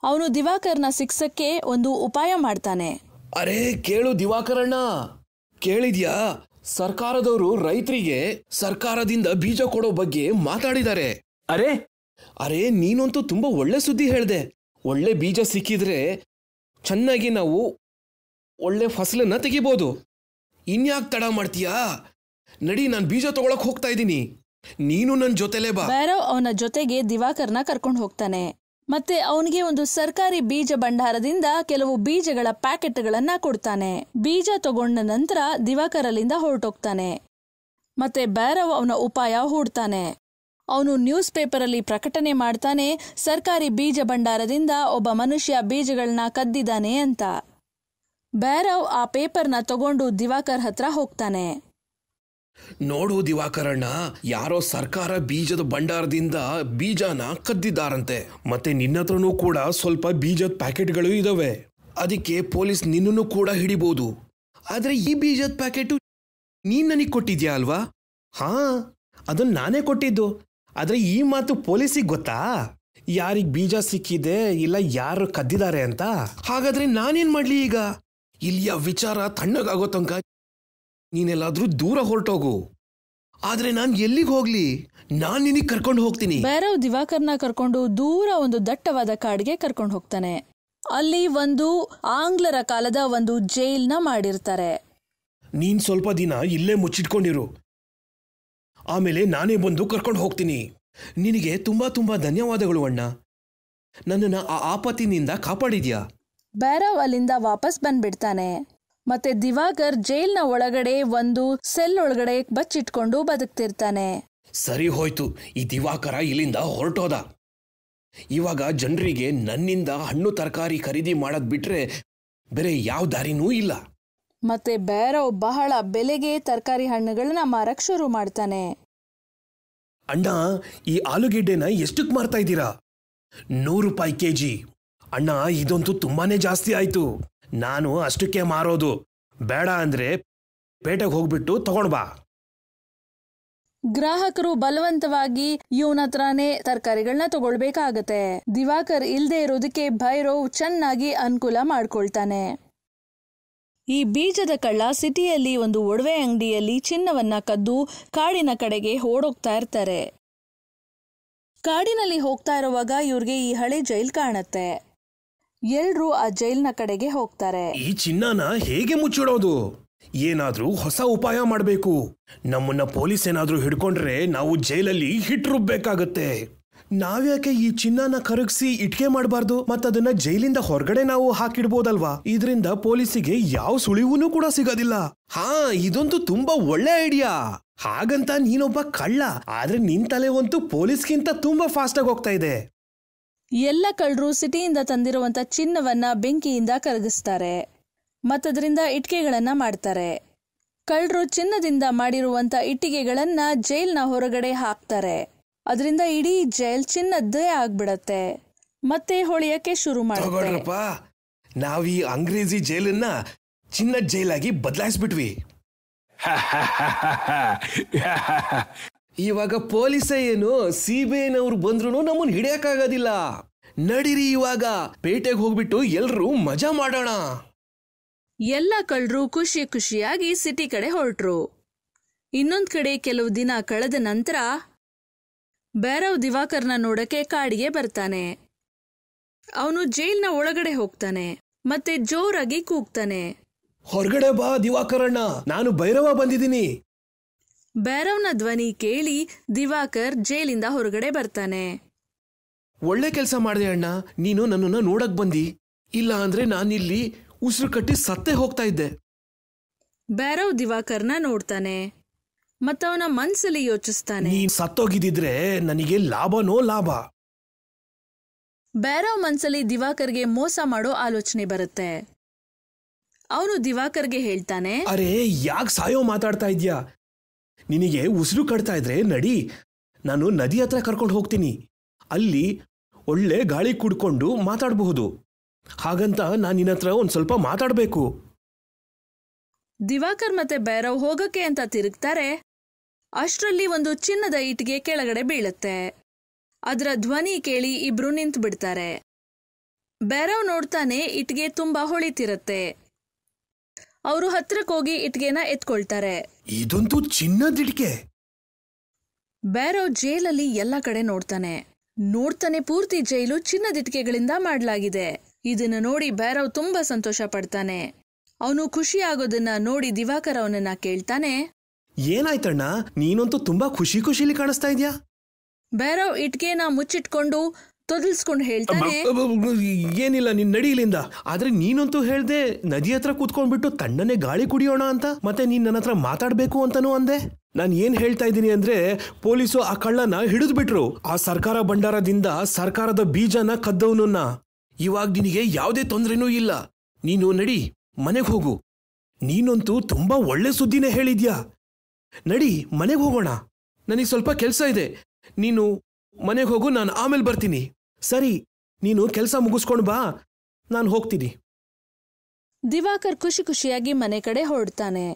ಅವನು ದಿವಾಕರ್ನ ಸಿಕ್ಸಕ್ಕೆ ಒಂದು ಉಪಾಯ ಮಾಡ್ತಾನೆ. ಅರೆ ಕೇಳು ದಿವಾಕರಣ್ಣ, ಕೇಳಿದ್ಯಾ? ಸರ್ಕಾರದವರು ರೈತರಿಗೆ ಸರ್ಕಾರದಿಂದ ಬೀಜ ಕೊಡೋ ಬಗ್ಗೆ ಮಾತಾಡಿದ್ದಾರೆ. ಅರೆ ನೀನಂತೂ ತುಂಬಾ ಒಳ್ಳೆ ಸುದ್ದಿ ಹೇಳ್ದೆ. ಒಳ್ಳೆ ಬೀಜ ಸಿಕ್ಕಿದ್ರೆ ಚೆನ್ನಾಗಿ ನಾವು ಒಳ್ಳೆ ಫಸಲನ್ನ ತೆಗಿಬಹುದು. ಇನ್ಯಾಕ್ ತಡ ಮಾಡ್ತೀಯಾ? ನಡಿ, ನಾನು ಬೀಜ ತಗೊಳಕ್ ಹೋಗ್ತಾ ಇದ್ದೀನಿ, ನೀನು ನನ್ನ ಜೊತೆಲೇ ಬಾ. ಭೈರವ್ ಅವನ ಜೊತೆಗೆ ದಿವಾಕರ್ನ ಕರ್ಕೊಂಡು ಹೋಗ್ತಾನೆ. ಮತ್ತೆ ಅವನಿಗೆ ಒಂದು ಸರ್ಕಾರಿ ಬೀಜ ಭಂಡಾರದಿಂದ ಕೆಲವು ಬೀಜಗಳ ಪ್ಯಾಕೆಟ್ಗಳನ್ನ ಕೊಡ್ತಾನೆ. ಬೀಜ ತಗೊಂಡ ನಂತರ ದಿವಾಕರ್ ಅಲ್ಲಿಂದ ಹೊರಟೋಗ್ತಾನೆ. ಮತ್ತೆ ಭೈರವ್ ಅವನ ಉಪಾಯ ಹೂಡ್ತಾನೆ. ಅವನು ನ್ಯೂಸ್ ಪೇಪರ್ ಅಲ್ಲಿ ಪ್ರಕಟಣೆ ಮಾಡ್ತಾನೆ, ಸರ್ಕಾರಿ ಬೀಜ ಭಂಡಾರದಿಂದ ಒಬ್ಬ ಮನುಷ್ಯ ಬೀಜಗಳನ್ನ ಕದ್ದಿದ್ದಾನೆ ಅಂತ. ಭೈರವ್ ಆ ಪೇಪರ್ನ ತಗೊಂಡು ದಿವಾಕರ್ ಹತ್ರ ಹೋಗ್ತಾನೆ. ನೋಡು ದಿವಾಕರಣ್ಣ, ಯಾರೋ ಸರ್ಕಾರ ಬೀಜದ ಭಂಡಾರದಿಂದ ಬೀಜನ ಕದ್ದಿದ್ದಾರಂತೆ. ಮತ್ತೆ ನಿನ್ನ ಹತ್ರನೂ ಕೂಡ ಸ್ವಲ್ಪ ಬೀಜದ ಪ್ಯಾಕೆಟ್ಗಳು ಇದಾವೆ. ಅದಕ್ಕೆ ಪೊಲೀಸ್ ನಿನ್ನನ್ನು ಕೂಡ ಹಿಡಿಬಹುದು. ಆದ್ರೆ ಈ ಬೀಜದ ಪ್ಯಾಕೆಟ್ ನೀನ್ ನನಗೆ ಕೊಟ್ಟಿದ್ಯಾ ಅಲ್ವಾ? ಹಾ, ಅದನ್ನ ನಾನೇ ಕೊಟ್ಟಿದ್ದು. ಆದ್ರೆ ಈ ಮಾತು ಪೊಲೀಸಿಗೆ ಗೊತ್ತಾ, ಯಾರಿಗ್ ಬೀಜ ಸಿಕ್ಕಿದೆ ಇಲ್ಲ ಯಾರು ಕದ್ದಿದ್ದಾರೆ ಅಂತ? ಹಾಗಾದ್ರೆ ನಾನೇನ್ ಮಾಡ್ಲಿ ಈಗ? ಇಲ್ಲಿಯ ವಿಚಾರ ತಣ್ಣಗಾಗೋ ತನಕ ನೀನೆಲ್ಲಾದ್ರೂ ದೂರ ಹೊರಟೋಗು. ಆದ್ರೆ ನಾನ್ ಎಲ್ಲಿಗೆ ಹೋಗ್ಲಿ? ನಾನ್ ನಿನಗೆ ಕರ್ಕೊಂಡು ಹೋಗ್ತೀನಿ. ಭೈರವ್ ದಿವಾಕರ್ನ ಕರ್ಕೊಂಡು ದೂರ ಒಂದು ದಟ್ಟವಾದ ಕಾಡಿಗೆ ಕರ್ಕೊಂಡು ಹೋಗ್ತಾನೆ. ಅಲ್ಲಿ ಒಂದು ಆಂಗ್ಲರ ಕಾಲದ ಒಂದು ಜೈಲ್ನ ಮಾಡಿರ್ತಾರೆ. ನೀನ್ ಸ್ವಲ್ಪ ದಿನ ಇಲ್ಲೇ ಮುಚ್ಚಿಟ್ಕೊಂಡಿರು, ಆಮೇಲೆ ನಾನೇ ಬಂದು ಕರ್ಕೊಂಡು ಹೋಗ್ತೀನಿ. ನಿನಗೆ ತುಂಬಾ ತುಂಬಾ ಧನ್ಯವಾದಗಳು ಅಣ್ಣ, ನನ್ನನ್ನ ಆ ಆಪತ್ತಿನಿಂದ ಕಾಪಾಡಿದ್ಯಾ. ಭೈರವ್ ಅಲ್ಲಿಂದ ವಾಪಸ್ ಬಂದ್ಬಿಡ್ತಾನೆ. ಮತ್ತೆ ದಿವಾಕರ್ ಜೈಲ್ನ ಒಳಗಡೆ ಒಂದು ಸೆಲ್ ಒಳಗಡೆ ಬಚ್ಚಿಟ್ಕೊಂಡು ಬದುಕ್ತಿರ್ತಾನೆ. ಸರಿ ಹೋಯ್ತು, ಈ ದಿವಾಕರ ಇಲ್ಲಿಂದ ಹೊರಟೋದ. ಇವಾಗ ಜನರಿಗೆ ನನ್ನಿಂದ ಹಣ್ಣು ತರಕಾರಿ ಖರೀದಿ ಮಾಡೋದ್ ಬಿಟ್ರೆ ಬೇರೆ ಯಾವ ದಾರಿನೂ ಇಲ್ಲ. ಮತ್ತೆ ಭೈರವ್ ಬಹಳ ಬೆಲೆಗೆ ತರಕಾರಿ ಹಣ್ಣುಗಳನ್ನ ಮಾರಕ್ ಶುರು ಮಾಡ್ತಾನೆ. ಅಣ್ಣ, ಈ ಆಲೂಗೆಡ್ಡೆನ ಎಷ್ಟಕ್ಕೆ ಮಾರ್ತಾ ಇದ್ದೀರಾ? 100 ರೂಪಾಯಿ ಕೆಜಿ. ಅಣ್ಣ, ಇದಂತೂ ತುಂಬಾನೇ ಜಾಸ್ತಿ ಆಯ್ತು. ನಾನು ಅಷ್ಟಕ್ಕೆ ಮಾರೋದು. ಬೇಡ ಅಂದ್ರೆ ಪೇಟೆಗೆ ಹೋಗ್ಬಿಟ್ಟು ತಗೊಂಡ್ ಬಾ. ಗ್ರಾಹಕರು ಬಲವಂತವಾಗಿ ಇವನ ಹತ್ರನೇ ತರಕಾರಿಗಳನ್ನ ತಗೊಳ್ಬೇಕಾಗತ್ತೆ. ದಿವಾಕರ್ ಇಲ್ದೇ ಇರೋದಕ್ಕೆ ಭೈರವ್ ಚೆನ್ನಾಗಿ ಅನುಕೂಲ ಮಾಡ್ಕೊಳ್ತಾನೆ. ಈ ಬೀಜದ ಕಳ್ಳ ಸಿಟಿಯಲ್ಲಿ ಒಂದು ಒಡವೆ ಅಂಗಡಿಯಲ್ಲಿ ಚಿನ್ನವನ್ನ ಕದ್ದು ಕಾಡಿನ ಕಡೆಗೆ ಓಡೋಗ್ತಾ ಇರ್ತಾರೆ. ಕಾಡಿನಲ್ಲಿ ಹೋಗ್ತಾ ಇರುವಾಗ ಇವ್ರಿಗೆ ಈ ಹಳೆ ಜೈಲ್ ಕಾಣತ್ತೆ. ಎಲ್ರೂ ಆ ಜೈಲ್ನ ಕಡೆಗೆ ಹೋಗ್ತಾರೆ. ಈ ಚಿನ್ನನ ಹೇಗೆ ಮುಚ್ಚಿಡೋದು? ಏನಾದ್ರೂ ಹೊಸ ಉಪಾಯ ಮಾಡ್ಬೇಕು. ನಮ್ಮನ್ನ ಪೊಲೀಸ್ ಏನಾದ್ರೂ ಹಿಡ್ಕೊಂಡ್ರೆ ನಾವು ಜೈಲಲ್ಲಿ ಹಿಟ್ ರುಬ್ಬೇಕಾಗತ್ತೆ. ನಾವ್ಯಾಕೆ ಈ ಚಿನ್ನನ ಕರಗಿಸಿ ಇಟ್ಕೆ ಮಾಡಬಾರ್ದು? ಮತ್ತದನ್ನ ಜೈಲಿಂದ ಹೊರಗಡೆ ನಾವು ಹಾಕಿಡ್ಬೋದಲ್ವಾ? ಇದರಿಂದ ಪೊಲೀಸಿಗೆ ಯಾವ ಸುಳಿವೂ ಕೂಡ ಸಿಗೋದಿಲ್ಲ. ಹಾ, ಇದಂತೂ ತುಂಬಾ ಒಳ್ಳೆ ಐಡಿಯಾ. ಹಾಗಂತ ನೀನೊಬ್ಬ ಕಳ್ಳ, ಆದ್ರೆ ನಿನ್ ತಲೆ ಅಂತೂ ಪೊಲೀಸ್ಗಿಂತ ತುಂಬಾ ಫಾಸ್ಟ್ ಆಗಿ ಹೋಗ್ತಾ ಇದೆ. ಎಲ್ಲ ಕಳ್ಳರು ಸಿಟಿಯಿಂದ ತಂದಿರುವಂತ ಚಿನ್ನವನ್ನ ಬೆಂಕಿಯಿಂದ ಕರಗಿಸ್ತಾರೆ. ಮತ್ತದ್ರಿಂದ ಇಟ್ಟಿಗೆಗಳನ್ನ ಮಾಡ್ತಾರೆ. ಕಳ್ಳರು ಚಿನ್ನದಿಂದ ಮಾಡಿರುವಂತ ಇಟ್ಟಿಗೆಗಳನ್ನ ಜೈಲ್ನ ಹೊರಗಡೆ ಹಾಕ್ತಾರೆ. ಅದರಿಂದ ಇಡೀ ಜೈಲ್ ಚಿನ್ನದ್ದೇ ಆಗ್ಬಿಡತ್ತೆ. ಮತ್ತೆ ಹೊಳೆಯಕ್ಕೆ ಶುರು ತಗೊಳ್ರಪ್ಪ, ನಾವ್ ಈ ಅಂಗ್ರೇಜಿ ಜೈಲನ್ನ ಚಿನ್ನದ ಜೈಲಾಗಿ ಬದಲಾಯಿಸ್ಬಿಟ್ವಿ. ಇವಾಗ ಪೊಲೀಸೇ ಏನು ಸಿಬಿಐನವ್ರು ಬಂದ್ರು ನಮ್ಮನ್ ಹಿಡಿಯಕ್ಕಾಗೋದಿಲ್ಲ. ನಡೀರಿ ಇವಾಗ ಪೇಟೆಗೆ ಹೋಗ್ಬಿಟ್ಟು ಎಲ್ರೂ ಮಜಾ ಮಾಡೋಣ. ಎಲ್ಲ ಕಳ್ಳರು ಖುಷಿ ಖುಷಿಯಾಗಿ ಸಿಟಿ ಕಡೆ ಹೊರಟ್ರು. ಇನ್ನೊಂದ್ ಕಡೆ ಕೆಲವು ದಿನ ಕಳೆದ ನಂತರ ಭೈರವ್ ದಿವಾಕರ್ನ ನೋಡಕ್ಕೆ ಕಾಡಿಗೆ ಬರ್ತಾನೆ. ಅವನು ಜೈಲ್ನ ಒಳಗಡೆ ಹೋಗ್ತಾನೆ ಮತ್ತೆ ಜೋರಾಗಿ ಕೂಗ್ತಾನೆ, ಹೊರಗಡೆ ಬಾ ದಿವಾಕರಣ್ಣ, ನಾನು ಭೈರವ ಬಂದಿದ್ದೀನಿ. ಭೈರವ್ನ ಧ್ವನಿ ಕೇಳಿ ದಿವಾಕರ್ ಜೈಲಿಂದ ಹೊರಗಡೆ ಬರ್ತಾನೆ. ಒಳ್ಳೆ ಕೆಲಸ ಮಾಡಿದೆ ಅಣ್ಣ, ನೀನು ನನ್ನನ್ನ ನೋಡಕ್ ಬಂದಿ. ಇಲ್ಲ ಅಂದ್ರೆ ನಾನಿಲ್ಲಿ ಉಸಿರು ಕಟ್ಟಿ ಸತ್ತೇ ಹೋಗ್ತಾ ಇದ್ದೆ. ಭೈರವ್ ದಿವಾಕರ್ನ ನೋಡ್ತಾನೆ ಮತ್ತವನ ಮನ್ಸಲ್ಲಿ ಯೋಚಿಸ್ತಾನೆ, ನೀನ್ ಸತ್ತೋಗಿದ್ದಿದ್ರೆ ನನಗೆ ಲಾಭನೋ ಲಾಭ. ಭೈರವ್ ಮನ್ಸಲ್ಲಿ ದಿವಾಕರ್ಗೆ ಮೋಸ ಮಾಡೋ ಆಲೋಚನೆ ಬರುತ್ತೆ. ಅವನು ದಿವಾಕರ್ಗೆ ಹೇಳ್ತಾನೆ, ಅರೆ ಯಾಕೆ ಸಾಯೋ ಮಾತಾಡ್ತಾ ಇದ್ಯಾ? ನಿನಗೆ ಉಸಿರು ಕಟ್ತಾ ಇದ್ರೆ ನಡಿ, ನಾನು ನದಿ ಹತ್ರ ಕರ್ಕೊಂಡು ಹೋಗ್ತೀನಿ. ಅಲ್ಲಿ ಒಳ್ಳೆ ಗಾಳಿ ಕುಡ್ಕೊಂಡು ಮಾತಾಡಬಹುದು. ಹಾಗಂತ ನಾನು ನಿನ್ನ ಹತ್ರ ಒಂದ್ ಸ್ವಲ್ಪ ಮಾತಾಡ್ಬೇಕು. ದಿವಾಕರ್ ಮತ್ತೆ ಭೈರವ್ ಹೋಗಕ್ಕೆ ಅಂತ ತಿರುಗ್ತಾರೆ. ಅಷ್ಟರಲ್ಲಿ ಒಂದು ಚಿನ್ನದ ಇಟ್ಟಿಗೆ ಕೆಳಗಡೆ ಬೀಳುತ್ತೆ. ಅದರ ಧ್ವನಿ ಕೇಳಿ ಇಬ್ರು ನಿಂತು ಬಿಡ್ತಾರೆ. ಭೈರವ್ ನೋಡ್ತಾನೆ, ಇಟ್ಟಿಗೆ ತುಂಬಾ ಹೊಳಿತಿರತ್ತೆ. ಅವರು ಹತ್ರಕ್ಕೋಗಿ ಇಟ್ಟಿಗೆನ ಎತ್ಕೊಳ್ತಾರೆ. ಇದಂತೂ ಚಿನ್ನದ ಇಟ್ಟಿಗೆ. ಭೈರವ್ ಜೈಲಲ್ಲಿ ಎಲ್ಲ ಕಡೆ ನೋಡ್ತಾನೆ ಪೂರ್ತಿ ಜೈಲು ಚಿನ್ನದ ಇಟ್ಟಿಗೆಗಳಿಂದ ಮಾಡಲಾಗಿದೆ. ಇದನ್ನ ನೋಡಿ ಭೈರವ್ ತುಂಬಾ ಸಂತೋಷ ಪಡ್ತಾನೆ. ಅವನು ಖುಷಿ ಆಗೋದನ್ನ ನೋಡಿ ದಿವಾಕರ್ ಅವನನ್ನ ಕೇಳ್ತಾನೆ, ಏನಾಯ್ತಣ್ಣ, ನೀನಂತೂ ತುಂಬಾ ಖುಷಿಲಿ ಕಾಣಿಸ್ತಾ ಇದ್ಯಾ? ಭೈರವ್ ಇಟ್ಗೆನ ಮುಚ್ಚಿಟ್ಕೊಂಡು ತೊದಲ್ಸ್ಕೊಂಡು ಹೇಳ್ತಾನೆ, ಏನಿಲ್ಲ, ನೀನ್ ನಡಿ ಇಲ್ಲಿಂದ. ಆದ್ರೆ ನೀನಂತೂ ಹೇಳ್ದೆ ನದಿ ಹತ್ರ ಕೂತ್ಕೊಂಡ್ಬಿಟ್ಟು ತಣ್ಣನೆ ಗಾಳಿ ಕುಡಿಯೋಣ ಅಂತ, ಮತ್ತೆ ನೀನ್ ನನ್ನ ಹತ್ರ ಮಾತಾಡ್ಬೇಕು ಅಂತಾನೂ ಅಂದೆ. ನಾನ್ ಏನ್ ಹೇಳ್ತಾ ಇದ್ದೀನಿ ಅಂದ್ರೆ, ಪೊಲೀಸು ಆ ಕಳ್ಳನ ಹಿಡಿದು ಬಿಟ್ರು. ಆ ಸರ್ಕಾರ ಭಂಡಾರದಿಂದ ಸರ್ಕಾರದ ಬೀಜನ ಕದ್ದವನನ್ನ. ಇವಾಗ ನಿನಗೆ ಯಾವುದೇ ತೊಂದ್ರೆನೂ ಇಲ್ಲ. ನೀನು ನಡಿ, ಮನೆಗೆ ಹೋಗು. ನೀನಂತೂ ತುಂಬಾ ಒಳ್ಳೆ ಸುದ್ದಿನೇ ಹೇಳಿದ್ಯಾ. ನಡಿ, ಮನೆಗೆ ಹೋಗೋಣ. ನನಗೆ ಸ್ವಲ್ಪ ಕೆಲಸ ಇದೆ. ನೀನು ಮನೆಗೆ ಹೋಗು, ನಾನು ಆಮೇಲೆ ಬರ್ತೀನಿ. ಸರಿ, ನೀನು ಕೆಲಸ ಮುಗಿಸ್ಕೊಂಡು ಬಾ, ನಾನು ಹೋಗ್ತೀನಿ. ದಿವಾಕರ್ ಖುಷಿಯಾಗಿ ಮನೆ ಕಡೆ ಹೊರಡ್ತಾನೆ.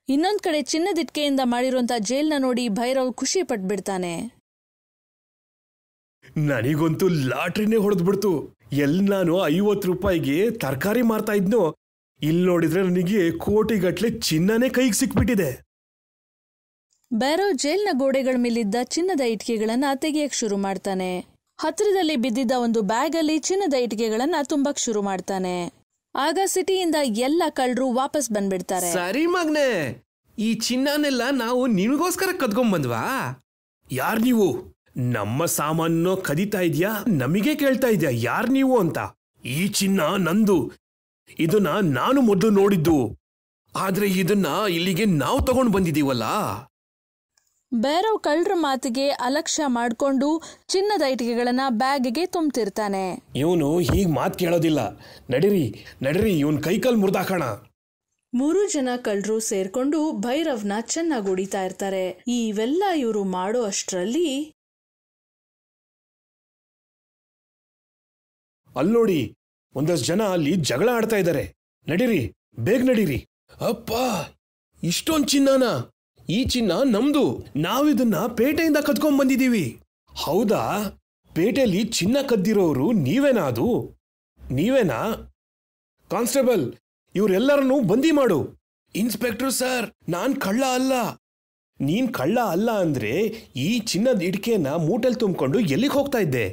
ಇನ್ನೊಂದ್ ಕಡೆ ಚಿನ್ನದಿಟ್ಕೆಯಿಂದ ಮಾಡಿರುವಂತ ಜೈಲ್ನ ನೋಡಿ ಭೈರವ್ ಖುಷಿ ಪಟ್ಬಿಡ್ತಾನೆ. ನನಗಂತೂ ಲಾಟ್ರಿನೇ ಹೊಡೆದ್ಬಿಡ್ತು. ನಾನು 50 ರೂಪಾಯಿಗೆ ತರಕಾರಿ ಮಾರ್ತಾ ಇದ್ನೋ, ಇಲ್ಲಿ ನೋಡಿದ್ರೆ ನನಗೆ ಕೋಟಿಗಟ್ಲೆ ಚಿನ್ನನೇ ಕೈಗೆ ಸಿಕ್ಬಿಟ್ಟಿದೆ. ಭೈರವ್ ಜೈಲ್ನ ಗೋಡೆಗಳ ಮೇಲಿದ್ದ ಚಿನ್ನದ ಇಟ್ಟಿಗೆಗಳನ್ನ ತೆಗೆಯಕ್ ಶುರು ಮಾಡ್ತಾನೆ. ಹತ್ತಿರದಲ್ಲಿ ಬಿದ್ದಿದ್ದ ಒಂದು ಬ್ಯಾಗ್ ಅಲ್ಲಿ ಚಿನ್ನದ ಇಟ್ಟಿಗೆಗಳನ್ನ ತುಂಬಕ್ ಶುರು ಮಾಡ್ತಾನೆ. ಆಗ ಸಿಟಿಯಿಂದ ಎಲ್ಲ ಕಳ್ಳರು ವಾಪಸ್ ಬಂದ್ಬಿಡ್ತಾರೆ. ಸರಿ ಮಗ್ನೆ, ಈ ಚಿನ್ನನೆಲ್ಲ ನಾವು ನಿಮಗೋಸ್ಕರ ಕದ್ಕೊಂಡ್ಬಂದ್ವಾ? ಯಾರ್ ನೀವು? ನಮ್ಮ ಸಾಮಾನು ಕದೀತಾ ಇದ್ಯಾ? ನಮಗೆ ಕೇಳ್ತಾ ಇದ್ಯಾ ಯಾರ್ ನೀವು ಅಂತ? ಈ ಚಿನ್ನ ನಂದು. ಇದನ್ನ ನಾನು ಮೊದಲು ನೋಡಿದ್ದು, ಆದ್ರೆ ಇದನ್ನ ಇಲ್ಲಿಗೆ ನಾವು ತಗೊಂಡು ಬಂದಿದೀವಲ್ಲ. ಭೈರವ್ ಕಳ್ಳರ ಮಾತಿಗೆ ಅಲಕ್ಷ್ಯ ಮಾಡ್ಕೊಂಡು ಚಿನ್ನದ ಇಟ್ಟಿಗೆಗಳನ್ನ ಬ್ಯಾಗ್ಗೆ ತುಂಬ್ತಿರ್ತಾನೆ. ಇವನು ಹೀಗ್ ಮಾತ್ ಕೇಳೋದಿಲ್ಲ. ನಡಿರಿ, ಇವನ್ ಕೈಕಾಲ್ ಮುರ್ದಾಕಣ. 3 ಜನ ಕಳ್ಳರು ಸೇರ್ಕೊಂಡು ಭೈರವ್ನ ಚೆನ್ನಾಗಿ ಹೊಡಿತಾ ಇರ್ತಾರೆ. ಇವೆಲ್ಲ ಇವರು ಮಾಡೋ ಅಷ್ಟ್ರಲ್ಲಿ ಅಲ್ನೋಡಿ, ಒಂದಷ್ಟು ಜನ ಅಲ್ಲಿ ಜಗಳ ಆಡ್ತಾ ಇದ್ದಾರೆ. ನಡೀರಿ, ಬೇಗ ನಡೀರಿ. ಅಪ್ಪ, ಇಷ್ಟೊಂದ್ ಚಿನ್ನನ? ಈ ಚಿನ್ನ ನಮ್ದು. ನಾವಿದನ್ನ ಪೇಟೆಯಿಂದ ಕದ್ಕೊಂಡ್ ಬಂದಿದೀವಿ. ಹೌದಾ? ಪೇಟೆಯಲ್ಲಿ ಚಿನ್ನ ಕದ್ದಿರೋರು ನೀವೇನಾ? ಅದು ನೀವೇನಾ? ಕಾನ್ಸ್ಟೇಬಲ್, ಇವರೆಲ್ಲರನ್ನೂ ಬಂದಿ ಮಾಡು. ಇನ್ಸ್ಪೆಕ್ಟರ್ ಸರ್, ನಾನ್ ಕಳ್ಳ ಅಲ್ಲ. ನೀನ್ ಕಳ್ಳ ಅಲ್ಲ ಅಂದ್ರೆ ಈ ಚಿನ್ನದ ಇಟ್ಕೆನ ಮೂಟೆಲ್ ತುಂಬಿಕೊಂಡು ಎಲ್ಲಿಗೆ ಹೋಗ್ತಾ ಇದ್ದೆ?